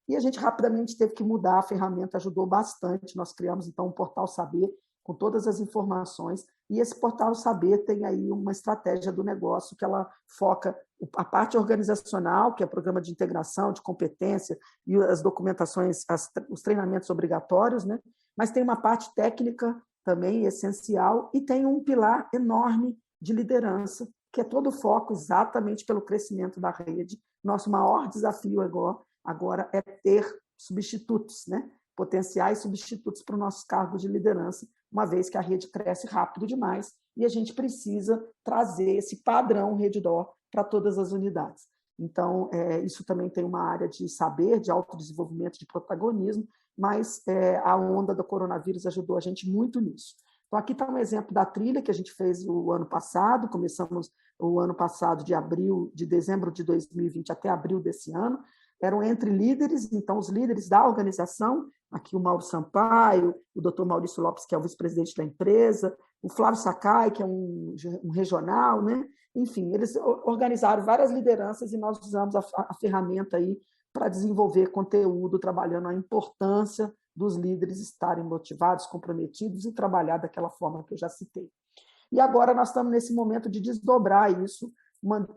E a gente rapidamente teve que mudar, a ferramenta ajudou bastante, nós criamos, então, um Portal Saber, com todas as informações, e esse Portal Saber tem aí uma estratégia do negócio que ela foca a parte organizacional, que é o programa de integração, de competência, e as documentações, os treinamentos obrigatórios, né? Mas tem uma parte técnica também essencial, e tem um pilar enorme de liderança, que é todo o foco exatamente pelo crescimento da rede. Nosso maior desafio agora é ter substitutos, né? Potenciais substitutos para o nosso cargo de liderança, uma vez que a rede cresce rápido demais e a gente precisa trazer esse padrão Redditor para todas as unidades. Então, isso também tem uma área de saber, de autodesenvolvimento, de protagonismo, mas a onda do coronavírus ajudou a gente muito nisso. Então, aqui está um exemplo da trilha que a gente fez o ano passado, começamos o ano passado de dezembro de 2020 até abril desse ano, eram entre líderes, então os líderes da organização, aqui o Mauro Sampaio, o Dr. Maurício Lopes, que é o vice-presidente da empresa, o Flávio Sakai, que é um regional, né? Enfim, eles organizaram várias lideranças e nós usamos a ferramenta aí para desenvolver conteúdo, trabalhando a importância dos líderes estarem motivados, comprometidos e trabalhar daquela forma que eu já citei. E agora nós estamos nesse momento de desdobrar isso,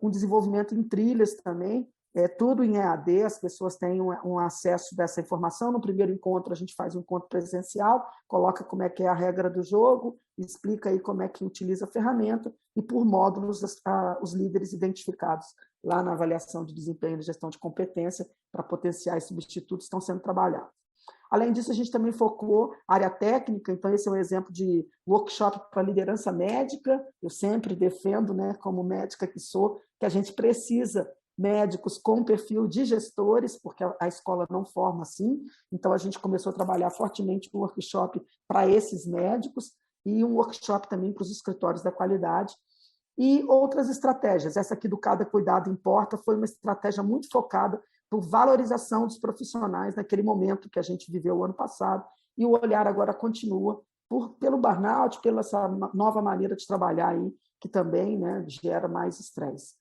um desenvolvimento em trilhas também, tudo em EAD, as pessoas têm um acesso dessa informação. No primeiro encontro, a gente faz um encontro presencial, coloca como é que é a regra do jogo, explica aí como é que utiliza a ferramenta e, por módulos, os líderes identificados lá na avaliação de desempenho e gestão de competência para potenciais substitutos estão sendo trabalhados. Além disso, a gente também focou a área técnica, então esse é um exemplo de workshop para liderança médica. Eu sempre defendo, né, como médica que sou, que a gente precisa médicos com perfil de gestores, porque a escola não forma assim, então a gente começou a trabalhar fortemente no workshop para esses médicos, e um workshop também para os escritórios da qualidade, e outras estratégias. Essa aqui do Cada Cuidado Importa foi uma estratégia muito focada por valorização dos profissionais naquele momento que a gente viveu o ano passado, e o olhar agora continua pelo burnout, pela essa nova maneira de trabalhar aí, que também, né, gera mais estresse.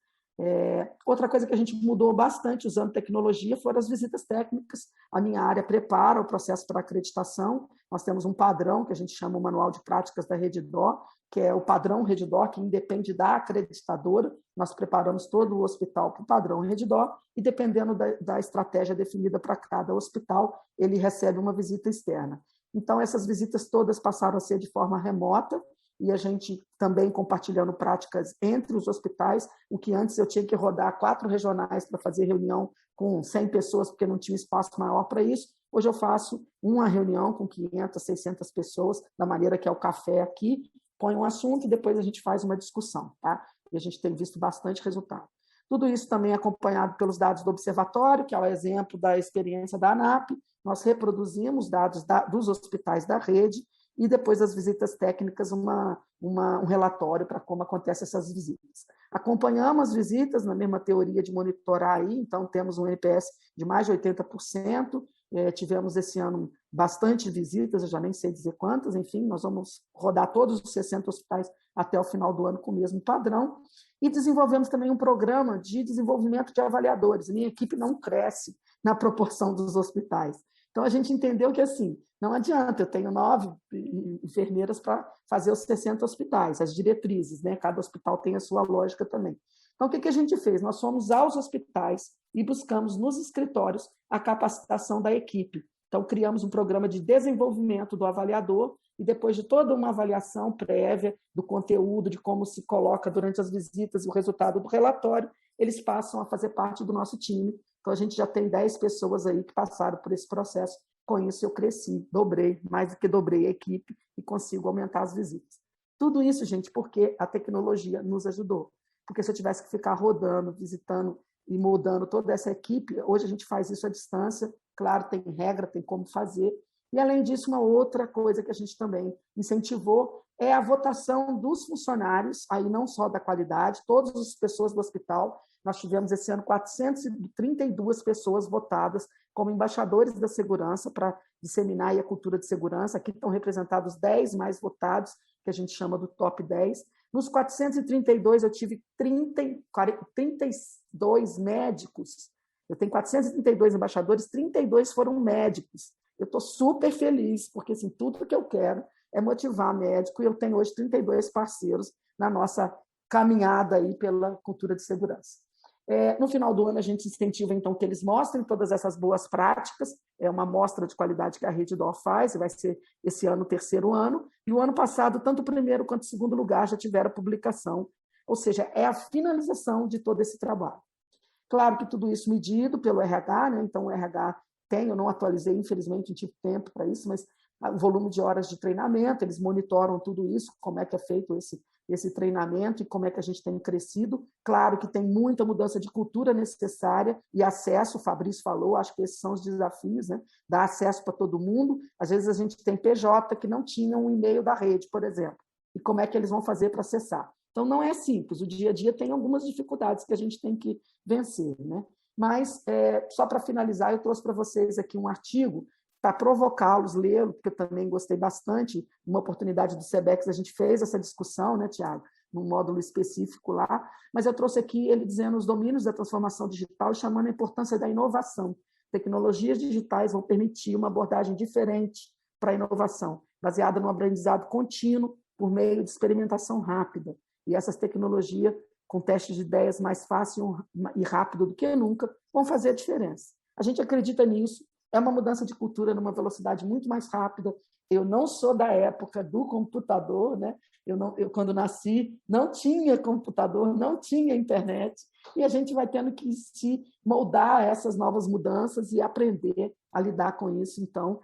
Outra coisa que a gente mudou bastante usando tecnologia foram as visitas técnicas. A minha área prepara o processo para acreditação. Nós temos um padrão que a gente chama o Manual de Práticas da Redditor, que é o padrão Redditor, que independe da acreditadora. Nós preparamos todo o hospital para o padrão Redditor e, dependendo da estratégia definida para cada hospital, ele recebe uma visita externa. Então, essas visitas todas passaram a ser de forma remota, e a gente também compartilhando práticas entre os hospitais, o que antes eu tinha que rodar 4 regionais para fazer reunião com 100 pessoas, porque não tinha espaço maior para isso. Hoje eu faço uma reunião com 500, 600 pessoas, da maneira que é o café aqui, põe um assunto e depois a gente faz uma discussão, tá? E a gente tem visto bastante resultado. Tudo isso também acompanhado pelos dados do observatório, que é o exemplo da experiência da ANAP. Nós reproduzimos dados dos hospitais da rede, e depois das visitas técnicas, um relatório para como acontecem essas visitas. Acompanhamos as visitas na mesma teoria de monitorar aí, então temos um NPS de mais de 80%, tivemos esse ano bastante visitas, eu já nem sei dizer quantas, enfim, nós vamos rodar todos os 60 hospitais até o final do ano com o mesmo padrão, e desenvolvemos também um programa de desenvolvimento de avaliadores. Minha equipe não cresce na proporção dos hospitais. Então, a gente entendeu que, assim, não adianta, eu tenho 9 enfermeiras para fazer os 60 hospitais, as diretrizes, né? Cada hospital tem a sua lógica também. Então, o que a gente fez? Nós fomos aos hospitais e buscamos nos escritórios a capacitação da equipe. Então, criamos um programa de desenvolvimento do avaliador e, depois de toda uma avaliação prévia do conteúdo, de como se coloca durante as visitas e o resultado do relatório, eles passam a fazer parte do nosso time. Então, a gente já tem 10 pessoas aí que passaram por esse processo. Com isso, eu cresci, dobrei, mais do que dobrei a equipe e consigo aumentar as visitas. Tudo isso, gente, porque a tecnologia nos ajudou. Porque se eu tivesse que ficar rodando, visitando e mudando toda essa equipe, hoje a gente faz isso à distância, claro, tem regra, tem como fazer. E, além disso, uma outra coisa que a gente também incentivou é a votação dos funcionários, aí não só da qualidade, todas as pessoas do hospital. Nós tivemos esse ano 432 pessoas votadas como embaixadores da segurança para disseminar a cultura de segurança. Aqui estão representados 10 mais votados, que a gente chama do top 10. Nos 432, eu tive 32 médicos. Eu tenho 432 embaixadores, 32 foram médicos. Eu estou super feliz, porque assim, tudo que eu quero é motivar médico, e eu tenho hoje 32 parceiros na nossa caminhada aí pela cultura de segurança. No final do ano, a gente incentiva, então, que eles mostrem todas essas boas práticas. É uma mostra de qualidade que a Redditor faz, e vai ser esse ano o 3º ano. E o ano passado, tanto o 1º quanto o 2º lugar já tiveram publicação. Ou seja, é a finalização de todo esse trabalho. Claro que tudo isso medido pelo RH, né? Então o RH tem, eu não atualizei, infelizmente, não tive tempo para isso, mas o volume de horas de treinamento, eles monitoram tudo isso, como é que é feito esse treinamento e como é que a gente tem crescido. Claro que tem muita mudança de cultura necessária e acesso, o Fabrício falou, acho que esses são os desafios, né? Dar acesso para todo mundo. Às vezes a gente tem PJ que não tinha um e-mail da rede, por exemplo, e como é que eles vão fazer para acessar? Então, não é simples, o dia a dia tem algumas dificuldades que a gente tem que vencer, né? Mas, só para finalizar, eu trouxe para vocês aqui um artigo para provocá-los, lê-lo, porque eu também gostei bastante. Uma oportunidade do SEBEX, a gente fez essa discussão, né, Tiago, num módulo específico lá, mas eu trouxe aqui ele dizendo os domínios da transformação digital e chamando a importância da inovação. Tecnologias digitais vão permitir uma abordagem diferente para a inovação, baseada no aprendizado contínuo por meio de experimentação rápida. E essas tecnologias, com testes de ideias mais fácil e rápido do que nunca, vão fazer a diferença. A gente acredita nisso, é uma mudança de cultura numa velocidade muito mais rápida. Eu não sou da época do computador, né? Eu quando nasci, não tinha computador, não tinha internet, e a gente vai tendo que se moldar a essas novas mudanças e aprender a lidar com isso. Então,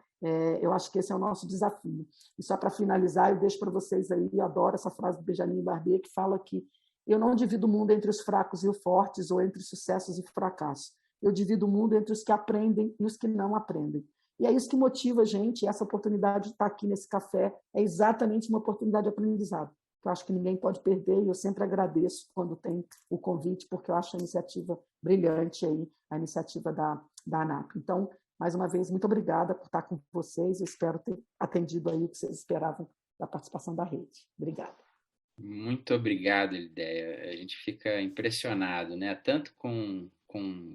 eu acho que esse é o nosso desafio. E só para finalizar, eu deixo para vocês aí, eu adoro essa frase do Benjamin Barbier, que fala que eu não divido o mundo entre os fracos e os fortes, ou entre sucessos e fracassos. Eu divido o mundo entre os que aprendem e os que não aprendem. E é isso que motiva a gente, essa oportunidade de estar aqui nesse café é exatamente uma oportunidade de aprendizado, que eu acho que ninguém pode perder, e eu sempre agradeço quando tem o convite, porque eu acho a iniciativa brilhante, aí, a iniciativa da ANAP. Então, mais uma vez, muito obrigada por estar com vocês, eu espero ter atendido aí o que vocês esperavam da participação da rede. Obrigada.
Muito obrigado, Lidéia. A gente fica impressionado, né? Tanto com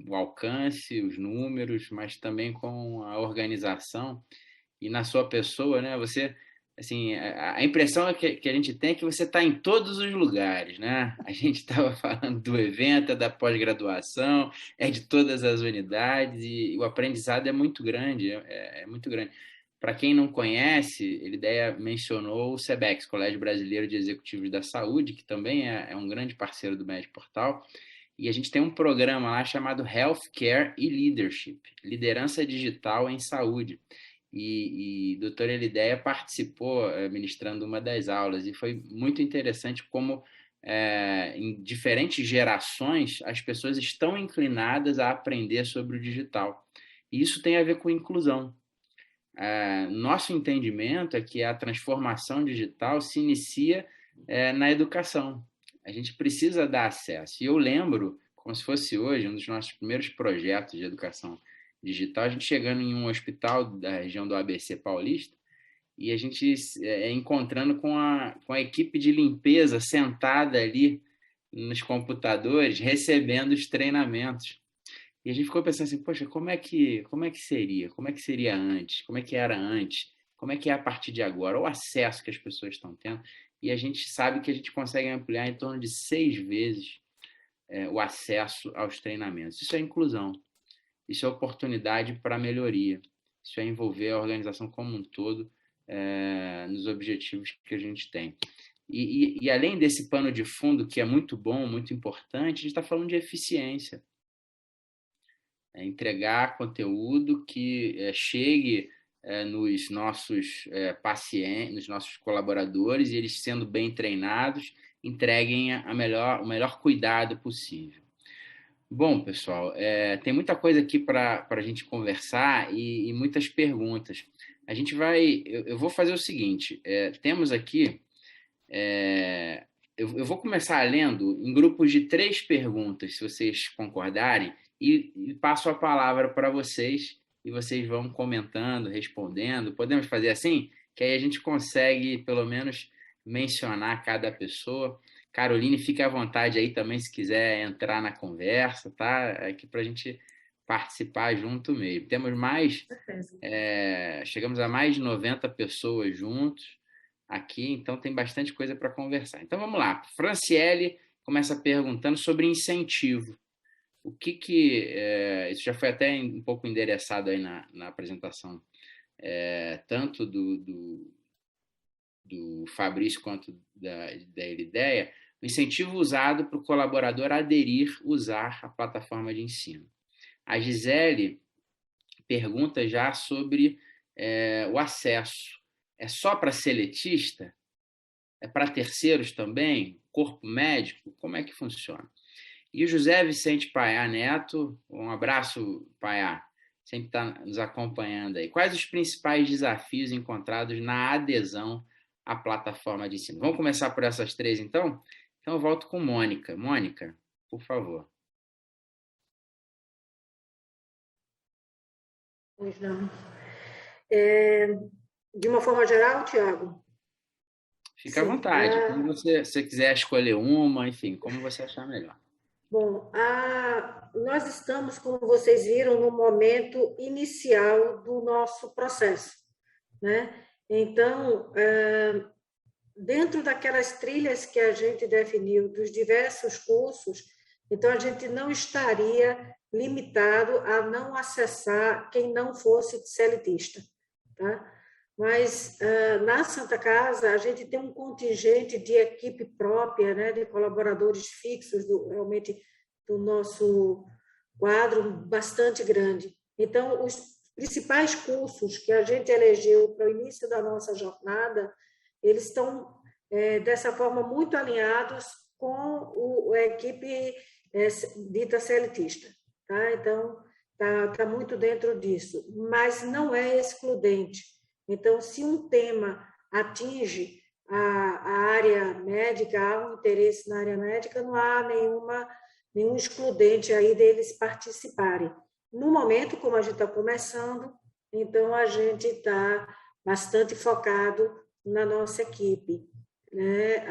o alcance, os números, mas também com a organização e na sua pessoa, né? Você, assim, a impressão que a gente tem é que você está em todos os lugares, né? A gente estava falando do evento, da pós-graduação, é de todas as unidades e o aprendizado é muito grande, é muito grande. Para quem não conhece, Lidéia mencionou o SEBEX, Colégio Brasileiro de Executivos da Saúde, que também é um grande parceiro do MedPortal, e a gente tem um programa lá chamado Healthcare e Leadership, Liderança Digital em Saúde. E a doutora Lidéia participou ministrando uma das aulas, e foi muito interessante como em diferentes gerações as pessoas estão inclinadas a aprender sobre o digital. E isso tem a ver com inclusão. Nosso entendimento é que a transformação digital se inicia na educação. A gente precisa dar acesso. E eu lembro, como se fosse hoje, um dos nossos primeiros projetos de educação digital, a gente chegando em um hospital da região do ABC Paulista e a gente encontrando com a equipe de limpeza sentada ali nos computadores, recebendo os treinamentos. E a gente ficou pensando assim, poxa, como é que seria? Como é que seria antes? Como é que era antes? Como é que é a partir de agora? O acesso que as pessoas estão tendo. E a gente sabe que a gente consegue ampliar em torno de 6 vezes o acesso aos treinamentos. Isso é inclusão. Isso é oportunidade para melhoria. Isso é envolver a organização como um todo nos objetivos que a gente tem. E além desse pano de fundo, que é muito bom, muito importante, a gente está falando de eficiência. Entregar conteúdo que chegue nos nossos pacientes, nos nossos colaboradores, e eles sendo bem treinados, entreguem o melhor cuidado possível. Bom, pessoal, tem muita coisa aqui para a gente conversar e muitas perguntas. A gente eu vou fazer o seguinte, temos aqui, eu vou começar lendo em grupos de 3 perguntas, se vocês concordarem, e passo a palavra para vocês e vocês vão comentando, respondendo. Podemos fazer assim? Que aí a gente consegue, pelo menos, mencionar cada pessoa. Caroline, fique à vontade aí também, se quiser entrar na conversa, tá? Aqui para a gente participar junto mesmo. Temos mais, chegamos a mais de 90 pessoas juntos aqui, então tem bastante coisa para conversar. Então vamos lá. Franciele começa perguntando sobre incentivo. O que isso já foi até um pouco endereçado aí na apresentação, tanto do Fabrício quanto da Lidéia, o incentivo usado para o colaborador usar a plataforma de ensino. A Gisele pergunta já sobre o acesso. É só para seletista? É para terceiros também? Corpo médico? Como é que funciona? E o José Vicente Paiá Neto, um abraço, Paiá, sempre está nos acompanhando aí. Quais os principais desafios encontrados na adesão à plataforma de ensino? Vamos começar por essas 3, então? Então, eu volto com Mônica. Mônica, por favor.
Pois não. De uma forma geral, Tiago?
Fica à vontade. Quando você quiser escolher uma, enfim, como você achar melhor.
Bom, nós estamos, como vocês viram, no momento inicial do nosso processo, né? Então, dentro daquelas trilhas que a gente definiu, dos diversos cursos, então a gente não estaria limitado a não acessar quem não fosse seletista, tá? Mas na Santa Casa a gente tem um contingente de equipe própria, né, de colaboradores fixos realmente do nosso quadro bastante grande. Então, os principais cursos que a gente elegeu para o início da nossa jornada, eles estão dessa forma muito alinhados com a equipe dita seletista, tá? Então, tá muito dentro disso, mas não é excludente. Então, se um tema atinge a área médica, há um interesse na área médica, não há nenhum excludente aí deles participarem. No momento, como a gente está começando, então a gente está bastante focado na nossa equipe, né?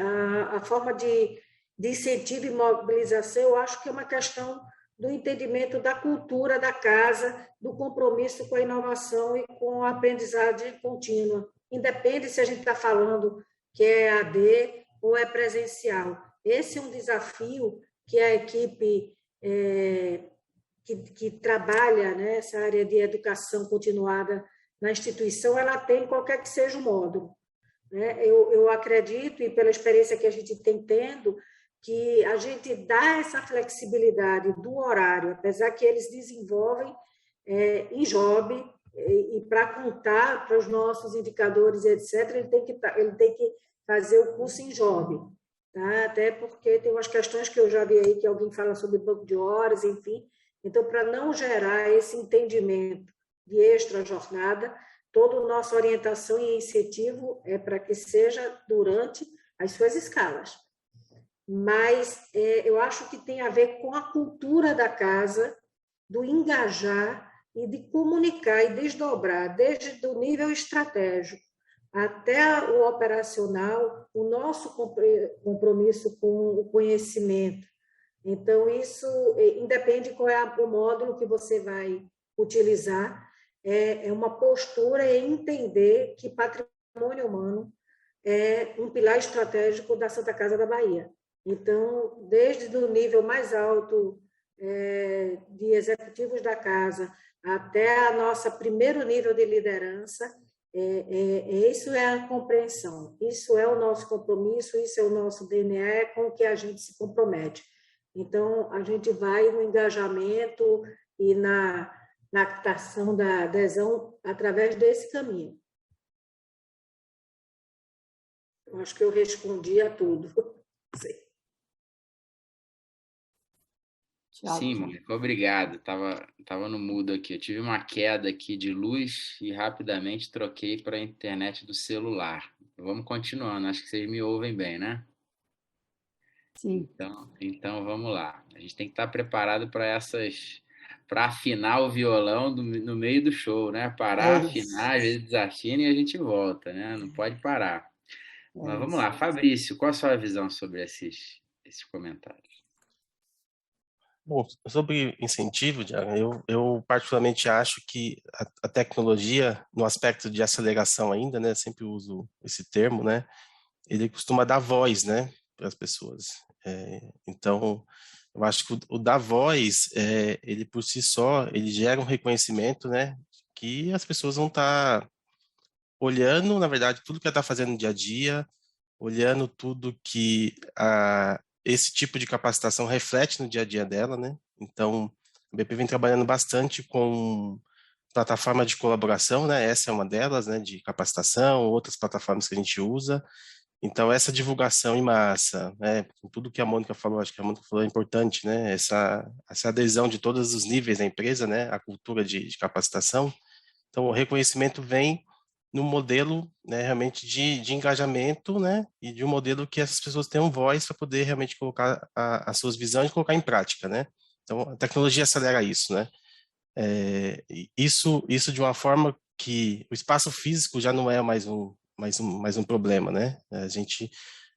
A forma de incentivo e mobilização, eu acho que é uma questão do entendimento da cultura da casa, do compromisso com a inovação e com a aprendizagem contínua. Independe se a gente está falando que é AD ou é presencial. Esse é um desafio que a equipe que trabalha nessa área de educação continuada na instituição, ela tem qualquer que seja o módulo. Eu acredito, e pela experiência que a gente tem tendo, que a gente dá essa flexibilidade do horário, apesar que eles desenvolvem em job, e para contar para os nossos indicadores, etc., ele tem que fazer o curso em job. Tá? Até porque tem umas questões que eu já vi aí, que alguém fala sobre banco de horas, enfim. Então, para não gerar esse entendimento de extra-jornada, toda a nossa orientação e incentivo é para que seja durante as suas escalas. Mas eu acho que tem a ver com a cultura da casa, do engajar e de comunicar e desdobrar, desde o nível estratégico até o operacional, o nosso compromisso com o conhecimento. Então, isso independe qual é o módulo que você vai utilizar, é uma postura e entender que patrimônio humano é um pilar estratégico da Santa Casa da Bahia. Então, desde o nível mais alto de executivos da casa até a nossa primeiro nível de liderança, isso é a compreensão, isso é o nosso compromisso, isso é o nosso DNA, com o que a gente se compromete. Então, a gente vai no engajamento e na captação da adesão através desse caminho. Eu acho que eu respondi a tudo. Sim.
Sim, Mônica, obrigado. Tava no mudo aqui. Eu tive uma queda aqui de luz e rapidamente troquei para a internet do celular. Vamos continuando, acho que vocês me ouvem bem, né?
Sim.
Então vamos lá. A gente tem que estar preparado para afinar o violão no meio do show, né? Parar, afinar, às vezes desafina e a gente volta, né? Não pode parar. Mas vamos lá, Fabrício, qual a sua visão sobre esses comentários?
Bom, sobre incentivo, eu particularmente acho que a tecnologia, no aspecto de aceleração ainda, né, sempre uso esse termo, né, ele costuma dar voz, né, para as pessoas. Então, eu acho que o dar voz, ele por si só, ele gera um reconhecimento, né, que as pessoas vão estar olhando, na verdade, tudo que ela está fazendo no dia a dia, olhando tudo que esse tipo de capacitação reflete no dia a dia dela, né? Então, a BP vem trabalhando bastante com plataforma de colaboração, né? Essa é uma delas, né? De capacitação, outras plataformas que a gente usa. Então, essa divulgação em massa, né? Com tudo que a Mônica falou, acho que a Mônica falou é importante, né? Essa adesão de todos os níveis da empresa, né? A cultura de capacitação. Então, o reconhecimento vem no modelo, né, realmente de engajamento, né, e de um modelo que essas pessoas tenham voz para poder realmente colocar as suas visões e colocar em prática, né. Então, a tecnologia acelera isso, né. Isso de uma forma que o espaço físico já não é mais um problema, né. A gente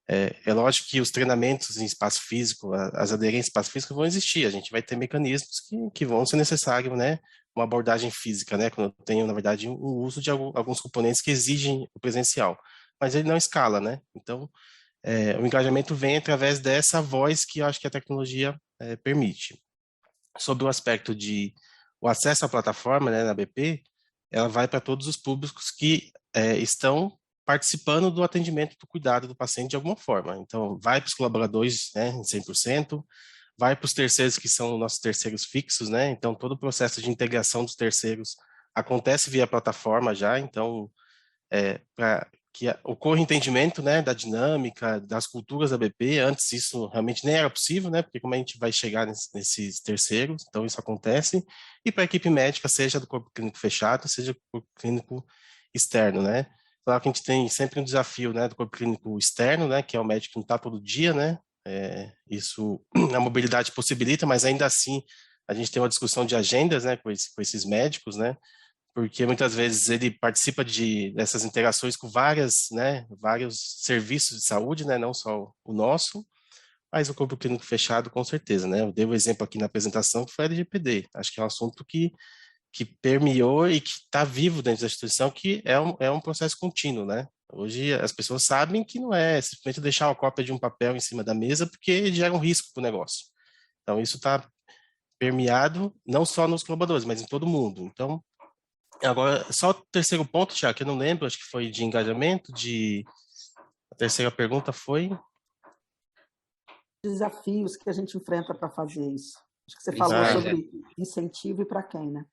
é lógico que os treinamentos em espaço físico, as aderências em espaço físico vão existir. A gente vai ter mecanismos que vão ser necessários, né, uma abordagem física, né, quando eu tenho, na verdade, o uso de alguns componentes que exigem o presencial, mas ele não escala, né, então o engajamento vem através dessa voz que eu acho que a tecnologia permite. Sobre o aspecto de o acesso à plataforma, né, na BP, ela vai para todos os públicos que estão participando do atendimento, do cuidado do paciente de alguma forma. Então, vai para os colaboradores, né, em 100%, vai para os terceiros que são nossos terceiros fixos, né? Então, todo o processo de integração dos terceiros acontece via plataforma já. Então, o corre-entendimento, né, da dinâmica, das culturas da BP. Antes isso realmente nem era possível, né, porque como a gente vai chegar nesses terceiros, então isso acontece. E para a equipe médica, seja do corpo clínico fechado, seja do corpo clínico externo, né. Claro que a gente tem sempre um desafio, né, do corpo clínico externo, né, que é o médico que não está todo dia, né, isso a mobilidade possibilita, mas ainda assim a gente tem uma discussão de agendas, né, com esses médicos, né, porque muitas vezes ele participa dessas interações com vários serviços de saúde, né, não só o nosso, mas o corpo clínico fechado, com certeza, né. Eu dei um exemplo aqui na apresentação que foi a LGPD. Acho que é um assunto que permeou e que está vivo dentro da instituição, que é um processo contínuo, né. Hoje as pessoas sabem que não é simplesmente deixar uma cópia de um papel em cima da mesa, porque gera um risco para o negócio. Então isso está permeado não só nos colaboradores, mas em todo mundo. Então, agora, só o terceiro ponto, Tiago, que eu não lembro, acho que foi de engajamento, a terceira pergunta foi...
Desafios que a gente enfrenta para fazer isso. Acho que você falou sobre incentivo e para quem, né?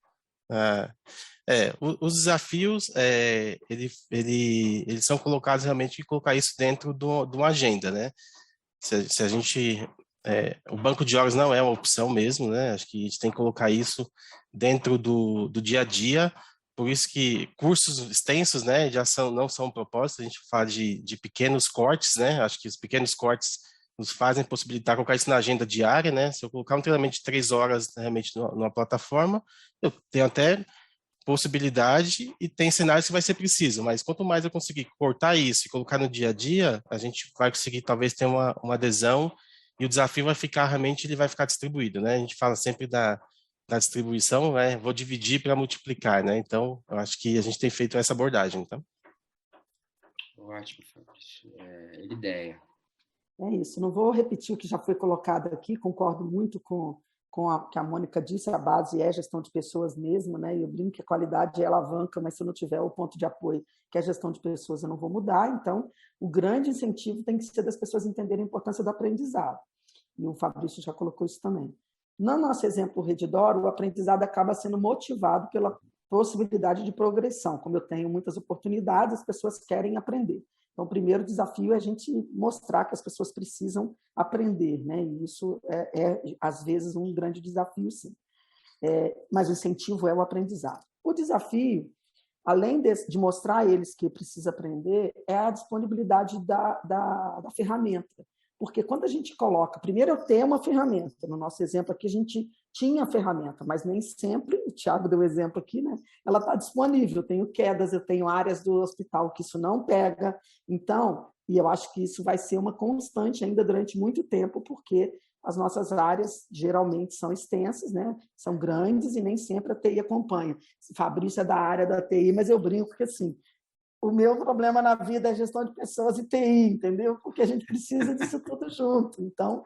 Os desafios, eles são colocados realmente, colocar isso dentro de uma agenda, né? Se a gente... o banco de horas não é uma opção mesmo, né? Acho que a gente tem que colocar isso dentro do dia a dia. Por isso que cursos extensos, né, não são um propósito. A gente fala de pequenos cortes, né? Acho que os pequenos cortes nos fazem possibilitar colocar isso na agenda diária, né? Se eu colocar um treinamento de 3 horas realmente numa plataforma, eu tenho até possibilidade e tem cenários que vai ser preciso, mas quanto mais eu conseguir cortar isso e colocar no dia a dia, a gente vai conseguir talvez ter uma adesão, e o desafio vai ficar, realmente, ele vai ficar distribuído, né? A gente fala sempre da distribuição, né? Vou dividir para multiplicar, né? Então, eu acho que a gente tem feito essa abordagem, então.
Ótimo, Fabrício. Ideia.
É isso, não vou repetir o que já foi colocado aqui, concordo muito com o que a Mônica disse, a base é gestão de pessoas mesmo, né? E eu brinco que a qualidade é alavanca, mas se eu não tiver o ponto de apoio, que é a gestão de pessoas, eu não vou mudar. Então, o grande incentivo tem que ser das pessoas entenderem a importância do aprendizado. E o Fabrício já colocou isso também. No nosso exemplo Redditor, o aprendizado acaba sendo motivado pela possibilidade de progressão. Como eu tenho muitas oportunidades, as pessoas querem aprender. Então, o primeiro desafio é a gente mostrar que as pessoas precisam aprender, né? E isso às vezes, um grande desafio, sim. Mas o incentivo é o aprendizado. O desafio, além de mostrar a eles que precisa aprender, é a disponibilidade da ferramenta. Porque quando a gente coloca... Primeiro, eu tenho uma ferramenta. No nosso exemplo aqui, a gente tinha a ferramenta, mas nem sempre, o Thiago deu o exemplo aqui, né? Ela está disponível. Eu tenho quedas, eu tenho áreas do hospital que isso não pega. Então, e eu acho que isso vai ser uma constante ainda durante muito tempo, porque as nossas áreas geralmente são extensas, né? São grandes e nem sempre a TI acompanha. Fabrício é da área da TI, mas eu brinco que, assim, o meu problema na vida é gestão de pessoas e TI, entendeu? Porque a gente precisa disso tudo junto. Então,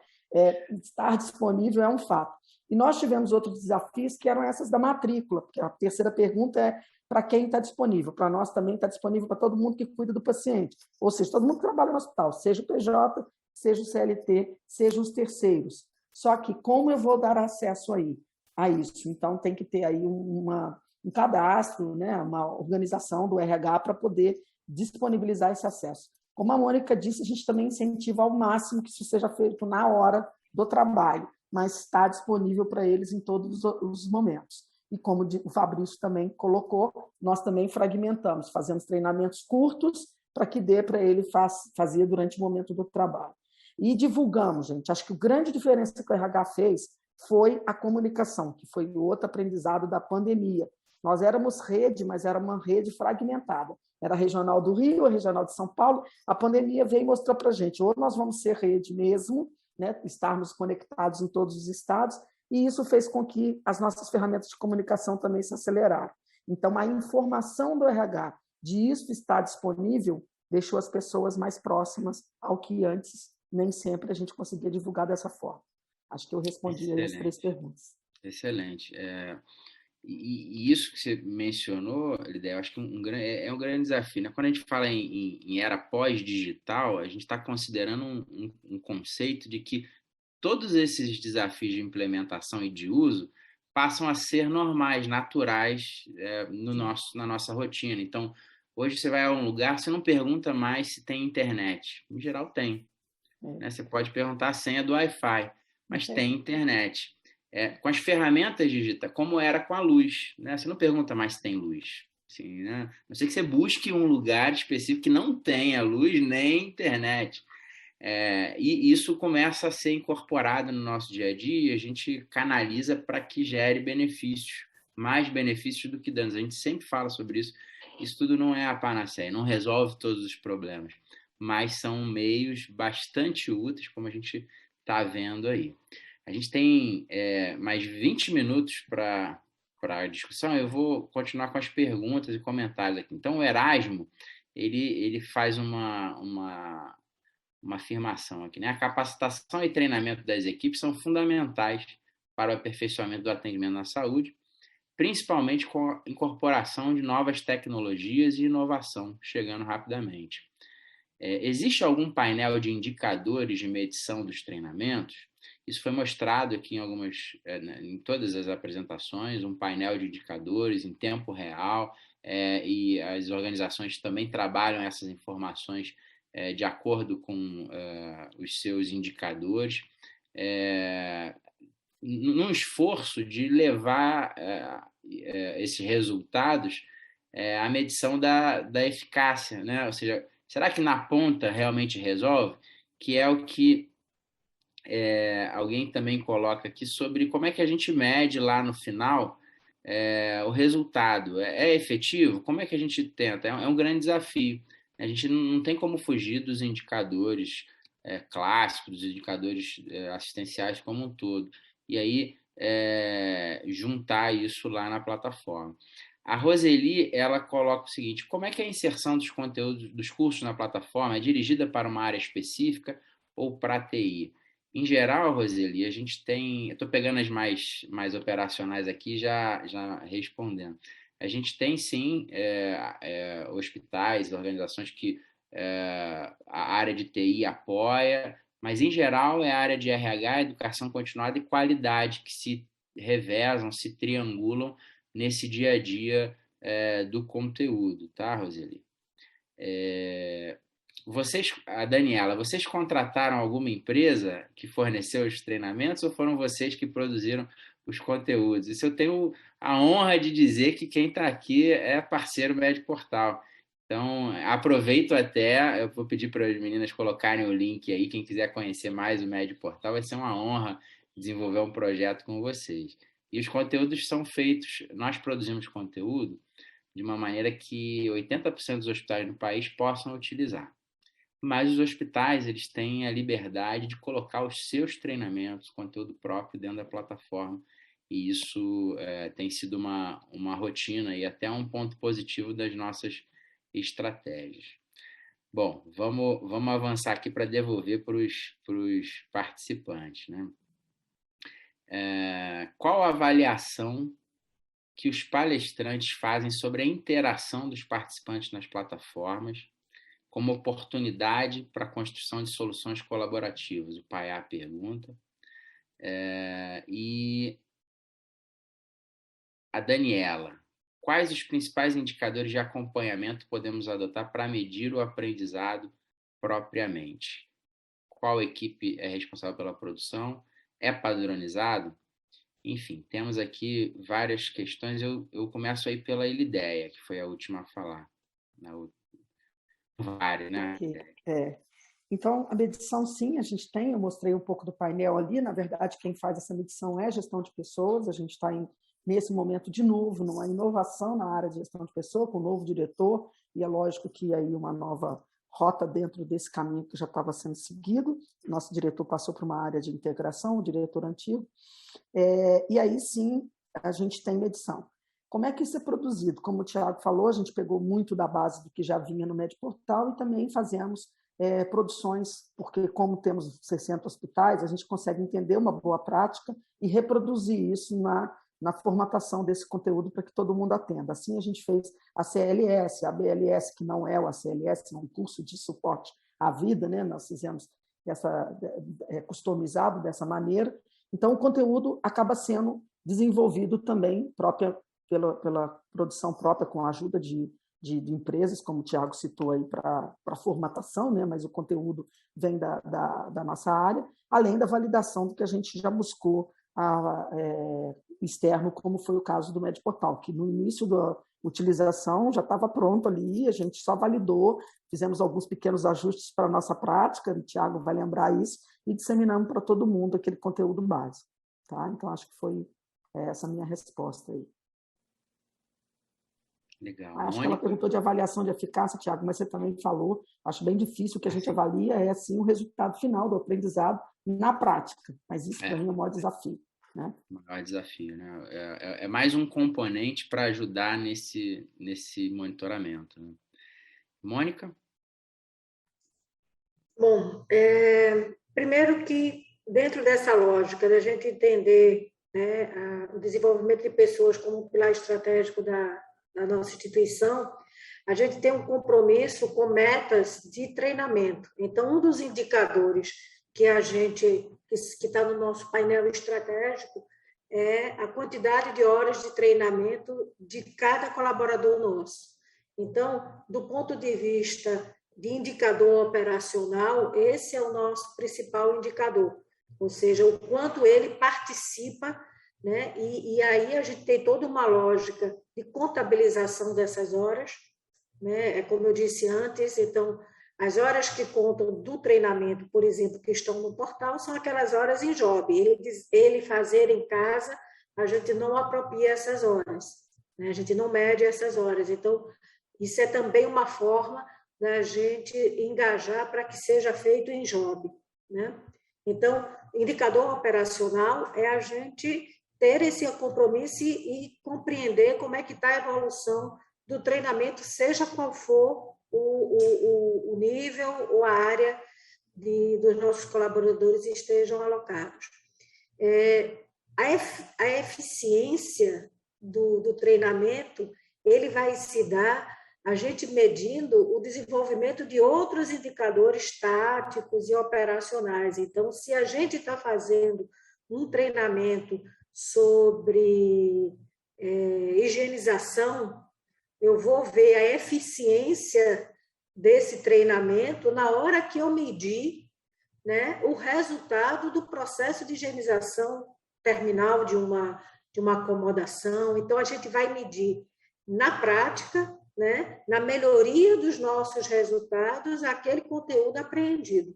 estar disponível é um fato. E nós tivemos outros desafios que eram essas da matrícula, porque a terceira pergunta é para quem está disponível. Para nós também está disponível para todo mundo que cuida do paciente. Ou seja, todo mundo que trabalha no hospital, seja o PJ, seja o CLT, seja os terceiros. Só que como eu vou dar acesso a isso? Então, tem que ter aí um cadastro, né, uma organização do RH para poder disponibilizar esse acesso. Como a Mônica disse, a gente também incentiva ao máximo que isso seja feito na hora do trabalho, mas está disponível para eles em todos os momentos. E como o Fabrício também colocou, nós também fragmentamos, fazemos treinamentos curtos para que dê para ele fazer durante o momento do trabalho. E divulgamos, gente. Acho que a grande diferença que o RH fez foi a comunicação, que foi o outro aprendizado da pandemia. Nós éramos rede, mas era uma rede fragmentada. Era a regional do Rio, a regional de São Paulo. A pandemia veio e mostrou para a gente, ou nós vamos ser rede mesmo, né, estarmos conectados em todos os estados, e isso fez com que as nossas ferramentas de comunicação também se aceleraram. Então, a informação do RH de isso estar disponível deixou as pessoas mais próximas ao que antes nem sempre a gente conseguia divulgar dessa forma. Acho que eu respondi as 3 perguntas.
Excelente. E isso que você mencionou, Lidé, eu acho que é um grande desafio, né? Quando a gente fala em era pós-digital, a gente está considerando um conceito de que todos esses desafios de implementação e de uso passam a ser normais, naturais na nossa rotina. Então, Hoje você vai a um lugar, você não pergunta mais se tem internet. Em geral tem. Né? Você pode perguntar a senha do Wi-Fi, mas tem internet. Com as ferramentas digitais, como era com a luz. Né? Você não pergunta mais se tem luz. Assim, né? A não ser que você busque um lugar específico que não tenha luz nem internet. E isso começa a ser incorporado no nosso dia a dia, a gente canaliza para que gere benefícios, mais benefícios do que danos. A gente sempre fala sobre isso. Isso tudo não é a panaceia, não resolve todos os problemas, mas são meios bastante úteis, como a gente está vendo aí. A gente tem mais 20 minutos para a discussão. Eu vou continuar com as perguntas e comentários aqui. Então, o Erasmo, ele faz uma afirmação aqui, né? A capacitação e treinamento das equipes são fundamentais para o aperfeiçoamento do atendimento na saúde, principalmente com a incorporação de novas tecnologias e inovação chegando rapidamente. Existe algum painel de indicadores de medição dos treinamentos? Isso foi mostrado aqui em todas as apresentações, um painel de indicadores em tempo real, e as organizações também trabalham essas informações de acordo com os seus indicadores, num esforço de levar esses resultados à medição da eficácia, né? Ou seja, será que na ponta realmente resolve? Que é o que alguém também coloca aqui sobre como é que a gente mede lá no final o resultado. É efetivo? Como é que a gente tenta? É um grande desafio. A gente não tem como fugir dos indicadores clássicos, dos indicadores assistenciais como um todo. E aí, juntar isso lá na plataforma. A Roseli, ela coloca o seguinte: como é que a inserção dos conteúdos dos cursos na plataforma é dirigida para uma área específica ou para a TI? Em geral, Roseli, a gente tem... Eu estou pegando as mais operacionais aqui, já respondendo. A gente tem, sim, hospitais, organizações que a área de TI apoia, mas, em geral, é a área de RH, educação continuada e qualidade que se revezam, se triangulam nesse dia a dia do conteúdo, tá, Roseli? A Daniela, vocês contrataram alguma empresa que forneceu os treinamentos ou foram vocês que produziram os conteúdos? Isso eu tenho a honra de dizer que quem está aqui é parceiro Médico Portal. Então, aproveito eu vou pedir para as meninas colocarem o link aí, quem quiser conhecer mais o Médico Portal, vai ser uma honra desenvolver um projeto com vocês. E os conteúdos são feitos, nós produzimos conteúdo de uma maneira que 80% dos hospitais no país possam utilizar. Mas os hospitais, eles têm a liberdade de colocar os seus treinamentos, conteúdo próprio dentro da plataforma, e isso tem sido uma rotina e até um ponto positivo das nossas estratégias. Bom, vamos avançar aqui para devolver para os participantes, né? Qual a avaliação que os palestrantes fazem sobre a interação dos participantes nas plataformas como oportunidade para a construção de soluções colaborativas? O Paiá pergunta. E a Daniela: quais os principais indicadores de acompanhamento podemos adotar para medir o aprendizado propriamente? Qual equipe é responsável pela produção? É padronizado? Enfim, temos aqui várias questões. Eu começo aí pela Elideia, que foi a última a falar. Várias, né?
Então, a medição, sim, a gente tem. Eu mostrei um pouco do painel ali. Na verdade, quem faz essa medição é a gestão de pessoas. A gente está, nesse momento, de novo, numa inovação na área de gestão de pessoa, com um novo diretor, e é lógico que aí uma nova rota dentro desse caminho que já estava sendo seguido. Nosso diretor passou para uma área de integração, o diretor antigo. E aí, sim, a gente tem medição. Como é que isso é produzido? Como o Thiago falou, a gente pegou muito da base do que já vinha no Médico Portal e também fazemos produções, porque como temos 60 hospitais, a gente consegue entender uma boa prática e reproduzir isso na formatação desse conteúdo para que todo mundo atenda. Assim, a gente fez a CLS, a BLS, que não é o ACLS, é um curso de suporte à vida, né? Nós fizemos customizado dessa maneira. Então, o conteúdo acaba sendo desenvolvido também pela produção própria, com a ajuda de de empresas, como o Tiago citou aí, para formatação, né? Mas o conteúdo vem da nossa área, além da validação do que a gente já buscou externo, como foi o caso do MedPortal, que no início da utilização já estava pronto ali, a gente só validou, fizemos alguns pequenos ajustes para a nossa prática, o Tiago vai lembrar isso, e disseminamos para todo mundo aquele conteúdo base. Tá? Então, acho que foi essa a minha resposta aí.
Legal.
Acho
Mônica?
que ela perguntou de avaliação de eficácia, Tiago, mas você também falou, acho bem difícil, o que a gente avalia é, sim, o resultado final do aprendizado na prática, mas isso, para mim, é o maior desafio. Né?
O maior desafio, né? É mais um componente para ajudar nesse monitoramento. Né? Mônica?
Bom, primeiro que dentro dessa lógica da gente entender, né, o desenvolvimento de pessoas como pilar estratégico da nossa instituição, a gente tem um compromisso com metas de treinamento. Então, um dos indicadores que a gente, que está no nosso painel estratégico, é a quantidade de horas de treinamento de cada colaborador nosso. Então, do ponto de vista de indicador operacional, esse é o nosso principal indicador, ou seja, o quanto ele participa, né? E aí a gente tem toda uma lógica de contabilização dessas horas, né? Como eu disse antes, então, as horas que contam do treinamento, por exemplo, que estão no portal, são aquelas horas em job. Ele fazer em casa, a gente não apropria essas horas, né? A gente não mede essas horas. Então, isso é também uma forma da gente engajar para que seja feito em job, né? Então, indicador operacional é a gente ter esse compromisso e compreender como é que está a evolução do treinamento, seja qual for o nível ou a área dos nossos colaboradores estejam alocados. A eficiência do treinamento, ele vai se dar a gente medindo o desenvolvimento de outros indicadores táticos e operacionais. Então, se a gente está fazendo um treinamento sobre higienização, eu vou ver a eficiência desse treinamento na hora que eu medir, né, o resultado do processo de higienização terminal de uma acomodação. Então, a gente vai medir na prática, né, na melhoria dos nossos resultados, aquele conteúdo apreendido.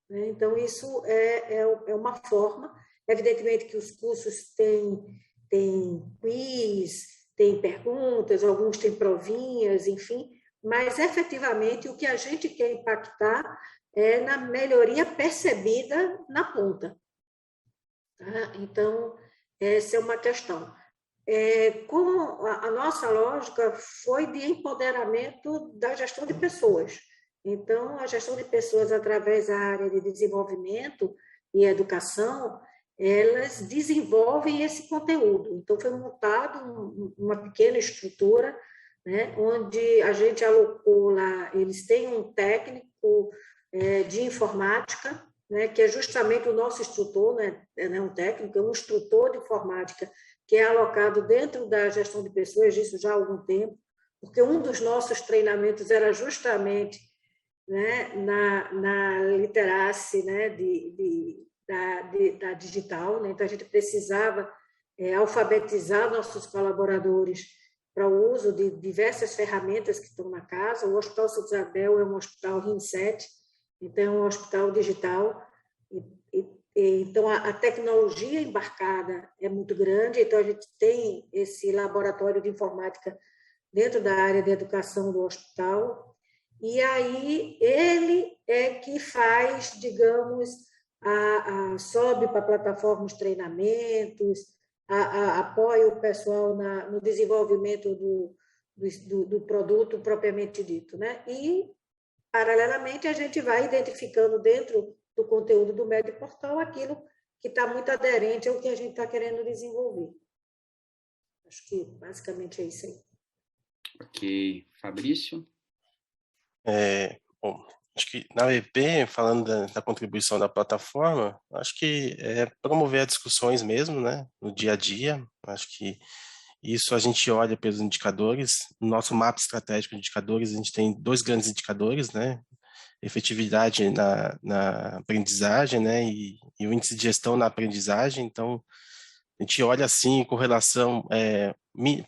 Né? Então, isso é uma forma. Evidentemente que os cursos têm quiz, têm perguntas, alguns têm provinhas, enfim, mas, efetivamente, o que a gente quer impactar é na melhoria percebida na ponta. Tá? Então, essa é uma questão. Como a nossa lógica foi de empoderamento da gestão de pessoas. Então, a gestão de pessoas através da área de desenvolvimento e educação, elas desenvolvem esse conteúdo. Então, foi montado uma pequena estrutura, né, onde a gente alocou lá, eles têm um técnico de informática, né, que é justamente o nosso instrutor, né, é um técnico, é um instrutor de informática que é alocado dentro da gestão de pessoas, isso já há algum tempo, porque um dos nossos treinamentos era justamente, né, na literacy, né, da digital, né? Então a gente precisava alfabetizar nossos colaboradores para o uso de diversas ferramentas que estão na casa. O Hospital Santa Isabel é um hospital RIN7, então é um hospital digital, então a tecnologia embarcada é muito grande, então a gente tem esse laboratório de informática dentro da área de educação do hospital, e aí ele é que faz, digamos, sobe para plataformas de treinamentos, apoia o pessoal no desenvolvimento do produto propriamente dito, né? E, paralelamente, a gente vai identificando dentro do conteúdo do MedPortal aquilo que está muito aderente ao que a gente está querendo desenvolver. Acho que basicamente é isso aí.
Ok. Fabrício?
Bom, acho que na UEP, falando da contribuição da plataforma, acho que é promover as discussões mesmo, né, no dia a dia. Acho que Isso a gente olha pelos indicadores. No nosso mapa estratégico de indicadores, a gente tem 2 grandes indicadores, né? Efetividade na aprendizagem, né? E o índice de gestão na aprendizagem. Então, a gente olha assim, correlação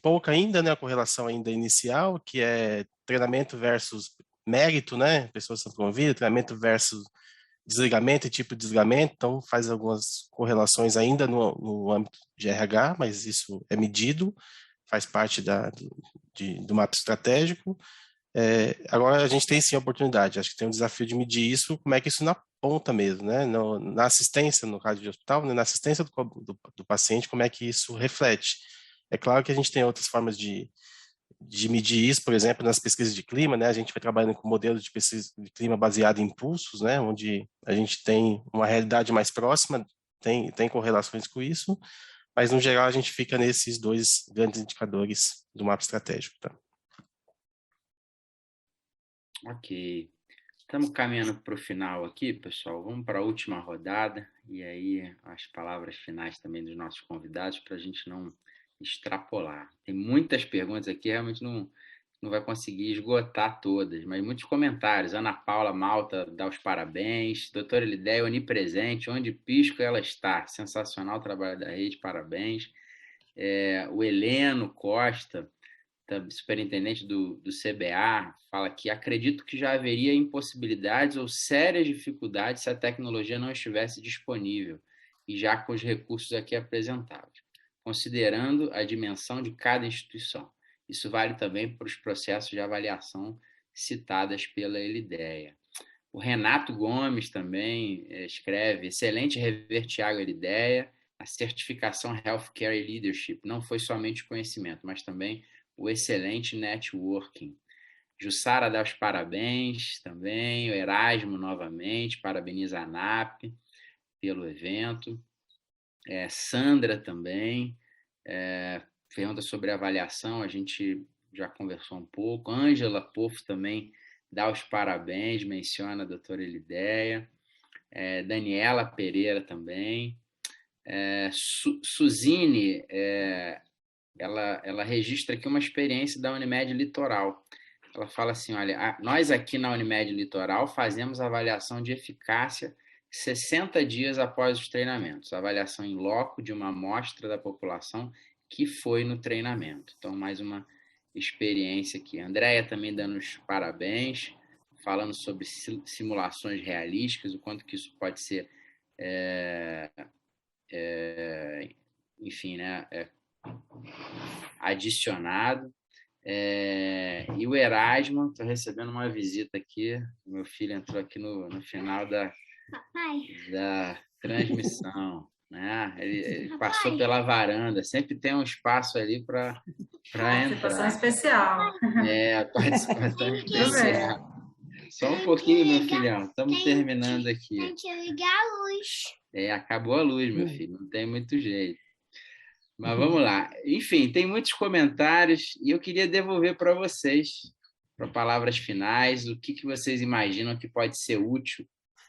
pouca ainda, né? A correlação ainda inicial, que é treinamento versus mérito, né? Pessoas são promovidas, treinamento versus desligamento e tipo de desligamento, então faz algumas correlações ainda no âmbito de RH, mas isso é medido, faz parte do mapa estratégico. Agora a gente tem sim a oportunidade, acho que tem um desafio de medir isso, como é que isso na ponta mesmo, né? Na assistência, no caso de hospital, né? Na assistência do paciente, como é que isso reflete. É claro que a gente tem outras formas de medir isso, por exemplo, nas pesquisas de clima, né? A gente vai trabalhando com modelos de pesquisa de clima baseado em pulsos, né? Onde a gente tem uma realidade mais próxima, tem correlações com isso, mas no geral a gente fica nesses 2 grandes indicadores do mapa estratégico, tá?
Ok. Estamos caminhando para o final aqui, pessoal. Vamos para a última rodada e aí as palavras finais também dos nossos convidados para a gente não extrapolar. Tem muitas perguntas aqui, realmente não vai conseguir esgotar todas, mas muitos comentários. Ana Paula Malta dá os parabéns. Doutora Lidéia, onipresente, onde pisco ela está. Sensacional o trabalho da rede, parabéns. O Heleno Costa, superintendente do CBA, fala que acredito que já haveria impossibilidades ou sérias dificuldades se a tecnologia não estivesse disponível e já com os recursos aqui apresentados, considerando a dimensão de cada instituição. Isso vale também para os processos de avaliação citadas pela Elideia. O Renato Gomes também escreve, excelente rever Tiago Elideia, a certificação Healthcare Leadership não foi somente conhecimento, mas também o excelente networking. Jussara dá os parabéns também, o Erasmo novamente, parabeniza a ANAP pelo evento. Sandra também, pergunta sobre avaliação, a gente já conversou um pouco. Ângela Poffo também dá os parabéns, menciona a doutora Elideia. Daniela Pereira também. Suzine, ela registra aqui uma experiência da Unimed Litoral. Ela fala assim, olha, nós aqui na Unimed Litoral fazemos avaliação de eficácia 60 dias após os treinamentos, avaliação em loco de uma amostra da população que foi no treinamento. Então, mais uma experiência aqui. A Andréia também dando os parabéns, falando sobre simulações realísticas, o quanto que isso pode ser, enfim, né, adicionado. E o Erasmo, estou recebendo uma visita aqui, meu filho entrou aqui no final da transmissão, né? Ele passou pela varanda, sempre tem um espaço ali para entrar.
Participação especial.
Participação especial. Só um pouquinho, meu filhão, estamos terminando aqui.
Tem que ligar a luz.
Acabou a luz, meu filho, não tem muito jeito. Mas vamos lá. Enfim, tem muitos comentários e eu queria devolver para vocês, para palavras finais, o que vocês imaginam que pode ser útil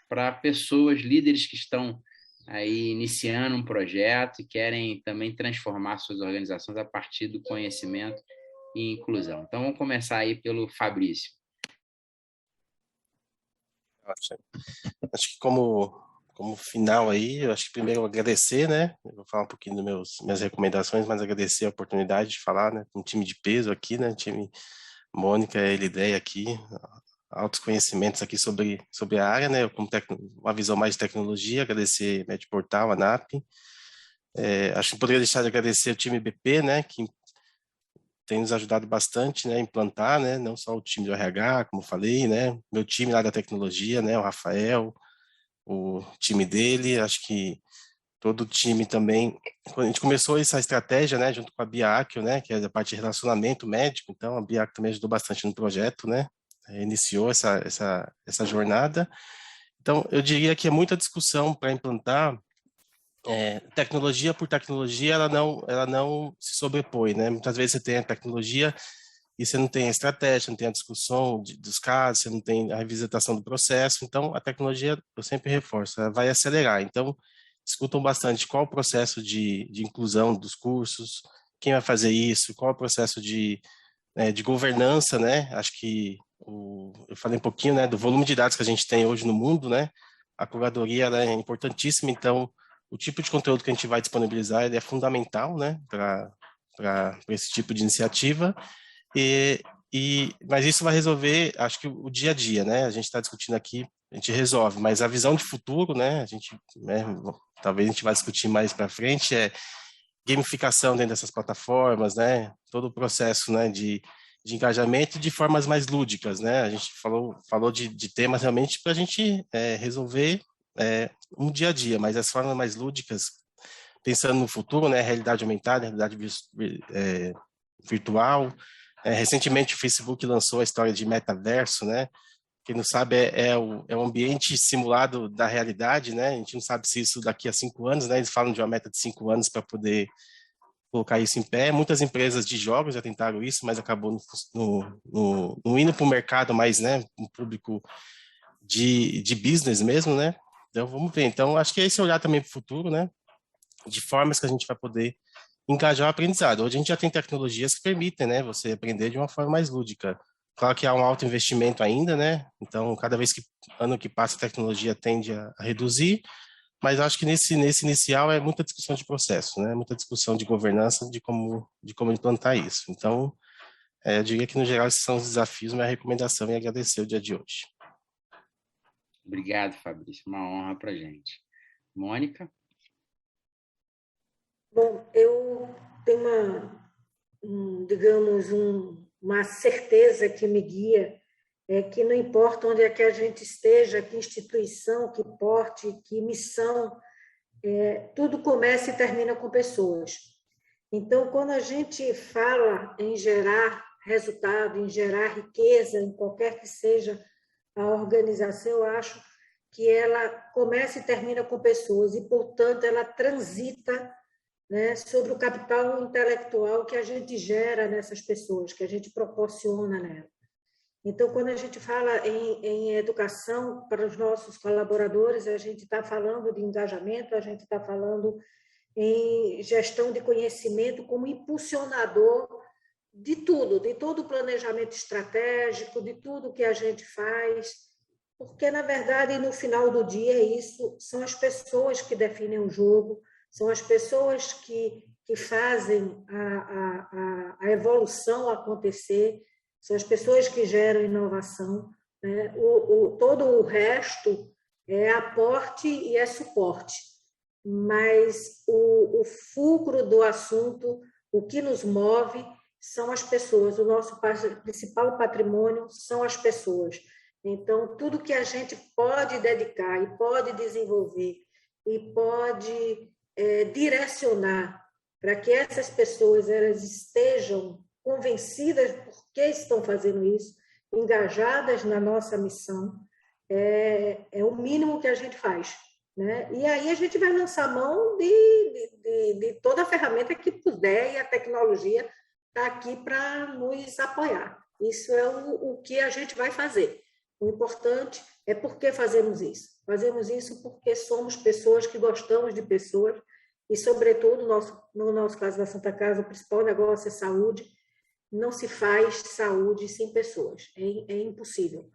para pessoas, líderes que estão aí iniciando um projeto e querem também transformar suas organizações a partir do conhecimento e inclusão. Então, vamos começar aí pelo Fabrício.
Acho que como final aí, eu acho que primeiro agradecer, né? Eu vou falar um pouquinho das minhas recomendações, mas agradecer a oportunidade de falar, né? Um time de peso aqui, né? Time Mônica e Elideia aqui, altos conhecimentos aqui sobre a área, né? Eu, como uma visão mais de tecnologia, agradecer MedPortal, ANAP. Acho que poderia deixar de agradecer o time BP, né? Que tem nos ajudado bastante, né? A implantar, né? Não só o time do RH, como eu falei, né? Meu time lá da tecnologia, né? O Rafael, o time dele, acho que todo o time também, quando a gente começou essa estratégia, né, junto com a Biacchio, né, que é da parte de relacionamento médico, então a Biacchio também ajudou bastante no projeto, né, iniciou essa jornada. Então, eu diria que é muita discussão para implantar tecnologia por tecnologia, ela não se sobrepõe, né, muitas vezes você tem a tecnologia e você não tem a estratégia, não tem a discussão dos casos, você não tem a revisitação do processo, então a tecnologia, eu sempre reforço, ela vai acelerar. Então, discutam bastante qual o processo de inclusão dos cursos, quem vai fazer isso, qual é o processo de governança, né? Acho que eu falei um pouquinho, né, do volume de dados que a gente tem hoje no mundo, né? A curadoria ela é importantíssima, então o tipo de conteúdo que a gente vai disponibilizar ele é fundamental, né, para esse tipo de iniciativa. Mas isso vai resolver, acho que o dia a dia, né? A gente está discutindo aqui, a gente resolve, mas a visão de futuro, né? A gente, né, talvez a gente vai discutir mais para frente, é gamificação dentro dessas plataformas, né? Todo o processo, né, de engajamento de formas mais lúdicas, né? A gente falou de temas realmente para a gente resolver um dia a dia, mas as formas mais lúdicas, pensando no futuro, né? Realidade aumentada, realidade virtual. Recentemente o Facebook lançou a história de metaverso, né? Quem não sabe é o ambiente simulado da realidade, né? A gente não sabe se isso daqui a 5 anos, né? Eles falam de uma meta de 5 anos para poder colocar isso em pé. Muitas empresas de jogos já tentaram isso, mas acabou não indo para o mercado mais, né? Um público de business mesmo, né? Então vamos ver. Então acho que é esse olhar também para o futuro, né? De formas que a gente vai poder engajar o aprendizado. Hoje a gente já tem tecnologias que permitem, né? Você aprender de uma forma mais lúdica. Claro que há um alto investimento ainda, né? Então, cada vez que ano que passa a tecnologia tende a reduzir, mas acho que nesse inicial é muita discussão de processo, né? Muita discussão de governança, de como implantar isso. Então, eu diria que no geral esses são os desafios, minha recomendação e agradecer o dia de hoje.
Obrigado, Fabrício. Uma honra para a gente. Mônica?
Bom, eu tenho uma certeza que me guia, é que não importa onde é que a gente esteja, que instituição, que porte, que missão, tudo começa e termina com pessoas. Então, quando a gente fala em gerar resultado, em gerar riqueza, em qualquer que seja a organização, eu acho que ela começa e termina com pessoas e, portanto, ela transita, né, sobre o capital intelectual que a gente gera nessas pessoas, que a gente proporciona nela. Então, quando a gente fala em educação para os nossos colaboradores, a gente está falando de engajamento, a gente está falando em gestão de conhecimento como impulsionador de tudo, de todo o planejamento estratégico, de tudo que a gente faz, porque, na verdade, no final do dia, isso são as pessoas que definem o jogo, são as pessoas que fazem a evolução acontecer, são as pessoas que geram inovação, né? Todo o resto é aporte e é suporte, mas o fulcro do assunto, o que nos move, são as pessoas. O nosso principal patrimônio são as pessoas. Então, tudo que a gente pode dedicar e pode desenvolver e pode direcionar para que essas pessoas elas estejam convencidas por que estão fazendo isso, engajadas na nossa missão, é o mínimo que a gente faz, né? E aí a gente vai lançar mão de toda a ferramenta que puder, e a tecnologia está aqui para nos apoiar. Isso é o que a gente vai fazer. O importante é por que fazemos isso. Fazemos isso porque somos pessoas que gostamos de pessoas e, sobretudo, no nosso caso da Santa Casa, o principal negócio é saúde. Não se faz saúde sem pessoas, é impossível.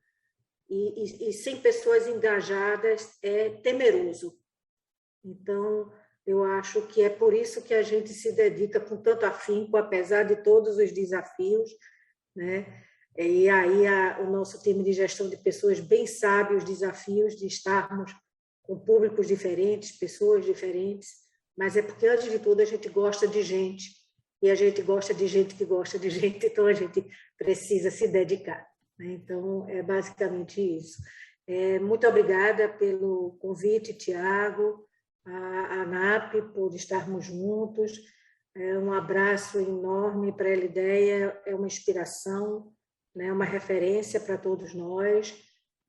E sem pessoas engajadas é temeroso. Então, eu acho que é por isso que a gente se dedica com tanto afinco, apesar de todos os desafios, né? E aí o nosso time de gestão de pessoas bem sabe os desafios de estarmos com públicos diferentes, pessoas diferentes, mas é porque, antes de tudo, a gente gosta de gente, e a gente gosta de gente que gosta de gente, então a gente precisa se dedicar, né? Então, é basicamente isso. Muito obrigada pelo convite, Tiago, a ANAP, por estarmos juntos. Um abraço enorme para a Elideia, é uma inspiração, né, uma referência para todos nós.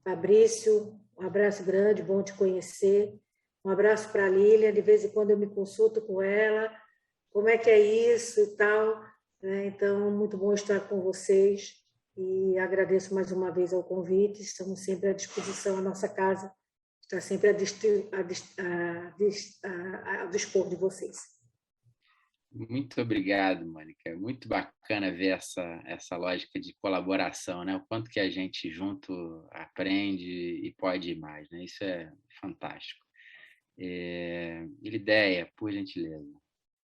Fabrício, um abraço grande, bom te conhecer. Um abraço para a Lília, de vez em quando eu me consulto com ela, como é que é isso e tal, né? Então, muito bom estar com vocês e agradeço mais uma vez ao convite. Estamos sempre à disposição, a nossa casa está sempre a dispor de vocês.
Muito obrigado, Mônica. Muito bacana ver essa lógica de colaboração, né? O quanto que a gente junto aprende e pode ir mais, né? Isso é fantástico. Ilideia, por gentileza.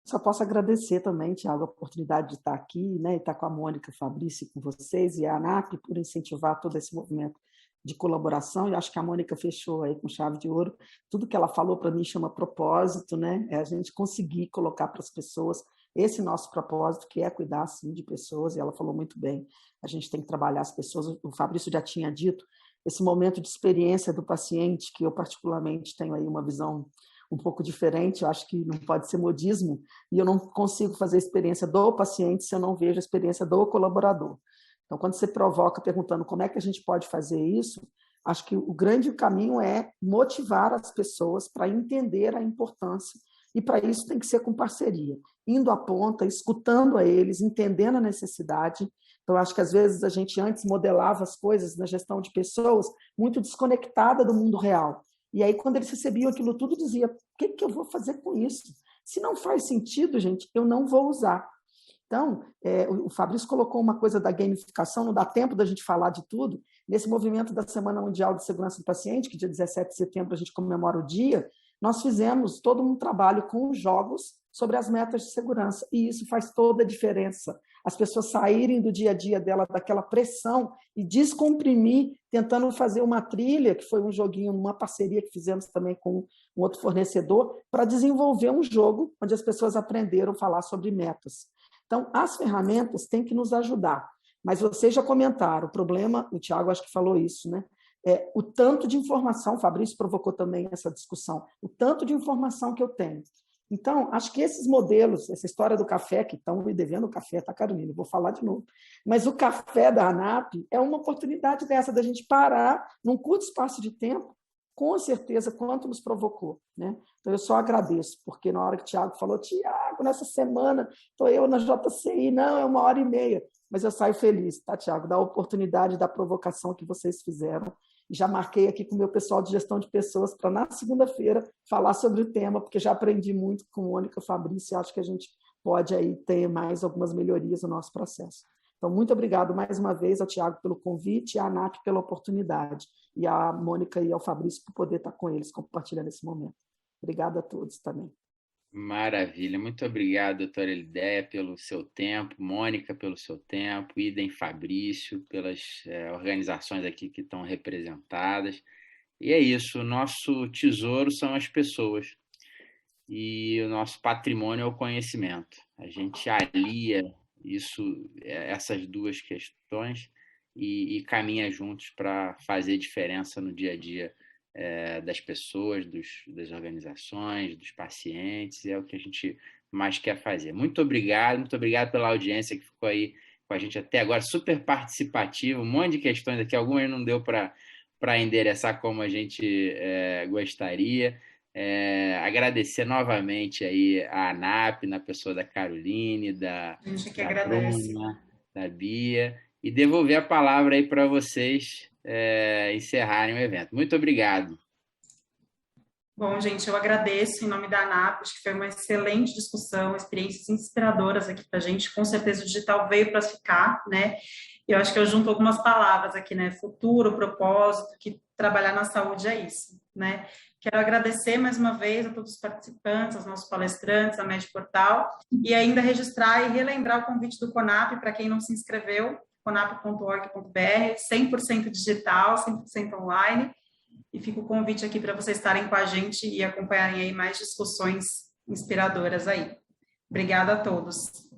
Só posso agradecer também, Tiago, a oportunidade de estar aqui, né, e estar com a Mônica, Fabrício, com vocês e a ANAP por incentivar todo esse movimento de colaboração. E acho que a Mônica fechou aí com chave de ouro. Tudo que ela falou para mim chama propósito, né? É a gente conseguir colocar para as pessoas esse nosso propósito, que é cuidar, sim, de pessoas. E ela falou muito bem. A gente tem que trabalhar as pessoas. O Fabrício já tinha dito esse momento de experiência do paciente, que eu particularmente tenho aí uma visão um pouco diferente, eu acho que não pode ser modismo, e eu não consigo fazer a experiência do paciente se eu não vejo a experiência do colaborador. Então, quando você provoca perguntando como é que a gente pode fazer isso, acho que o grande caminho é motivar as pessoas para entender a importância, e para isso tem que ser com parceria, indo à ponta, escutando a eles, entendendo a necessidade. Então, acho que às vezes a gente antes modelava as coisas na gestão de pessoas muito desconectada do mundo real. E aí, quando eles recebiam aquilo tudo, dizia, o que eu vou fazer com isso? Se não faz sentido, gente, eu não vou usar. Então, o Fabrício colocou uma coisa da gamificação, não dá tempo da gente falar de tudo. Nesse movimento da Semana Mundial de Segurança do Paciente, que dia 17 de setembro a gente comemora o dia, nós fizemos todo um trabalho com jogos sobre as metas de segurança. E isso faz toda a diferença. As pessoas saírem do dia a dia dela, daquela pressão, e descomprimir, tentando fazer uma trilha, que foi um joguinho, uma parceria que fizemos também com um outro fornecedor, para desenvolver um jogo onde as pessoas aprenderam a falar sobre metas. Então, as ferramentas têm que nos ajudar. Mas vocês já comentaram, o problema, o Tiago acho que falou isso, né? O tanto de informação, o Fabrício provocou também essa discussão, o tanto de informação que eu tenho. Então, acho que esses modelos, essa história do café, que estão me devendo o café, tá, Carolina? Vou falar de novo. Mas o café da ANAP é uma oportunidade dessa, da gente parar num curto espaço de tempo, com certeza, quanto nos provocou, né? Então, eu só agradeço, porque na hora que o Tiago falou, Tiago, nessa semana estou eu na JCI, não, é 1h30, mas eu saio feliz, tá, Tiago? Da oportunidade, da provocação que vocês fizeram. Já marquei aqui com o meu pessoal de gestão de pessoas para, na segunda-feira, falar sobre o tema, porque já aprendi muito com Mônica e Fabrício e acho que a gente pode aí ter mais algumas melhorias no nosso processo. Então, muito obrigado mais uma vez ao Tiago pelo convite e à ANAP pela oportunidade, e à Mônica e ao Fabrício por poder estar com eles, compartilhando esse momento. Obrigada a todos também.
Maravilha, muito obrigado, doutora Ilideia, pelo seu tempo, Mônica, pelo seu tempo, idem Fabrício, pelas organizações aqui que estão representadas. E é isso, o nosso tesouro são as pessoas e o nosso patrimônio é o conhecimento. A gente alia essas duas questões e caminha juntos para fazer diferença no dia a dia das pessoas, das organizações, dos pacientes, é o que a gente mais quer fazer. Muito obrigado pela audiência que ficou aí com a gente até agora, super participativo, um monte de questões aqui, algumas não deu para endereçar como a gente gostaria. Agradecer novamente aí a ANAP, na pessoa da Caroline, da Bruna, da Bia, e devolver a palavra aí para vocês encerrarem o evento. Muito obrigado.
Bom, gente, eu agradeço em nome da ANAP, acho que foi uma excelente discussão, experiências inspiradoras aqui para a gente, com certeza o digital veio para ficar, né? Eu acho que eu junto algumas palavras aqui, né? Futuro, propósito, que trabalhar na saúde é isso, né? Quero agradecer mais uma vez a todos os participantes, aos nossos palestrantes, a Mediportal, e ainda registrar e relembrar o convite do CONAP, para quem não se inscreveu, conap.org.br, 100% digital, 100% online, e fica o convite aqui para vocês estarem com a gente e acompanharem aí mais discussões inspiradoras aí. Obrigada a todos.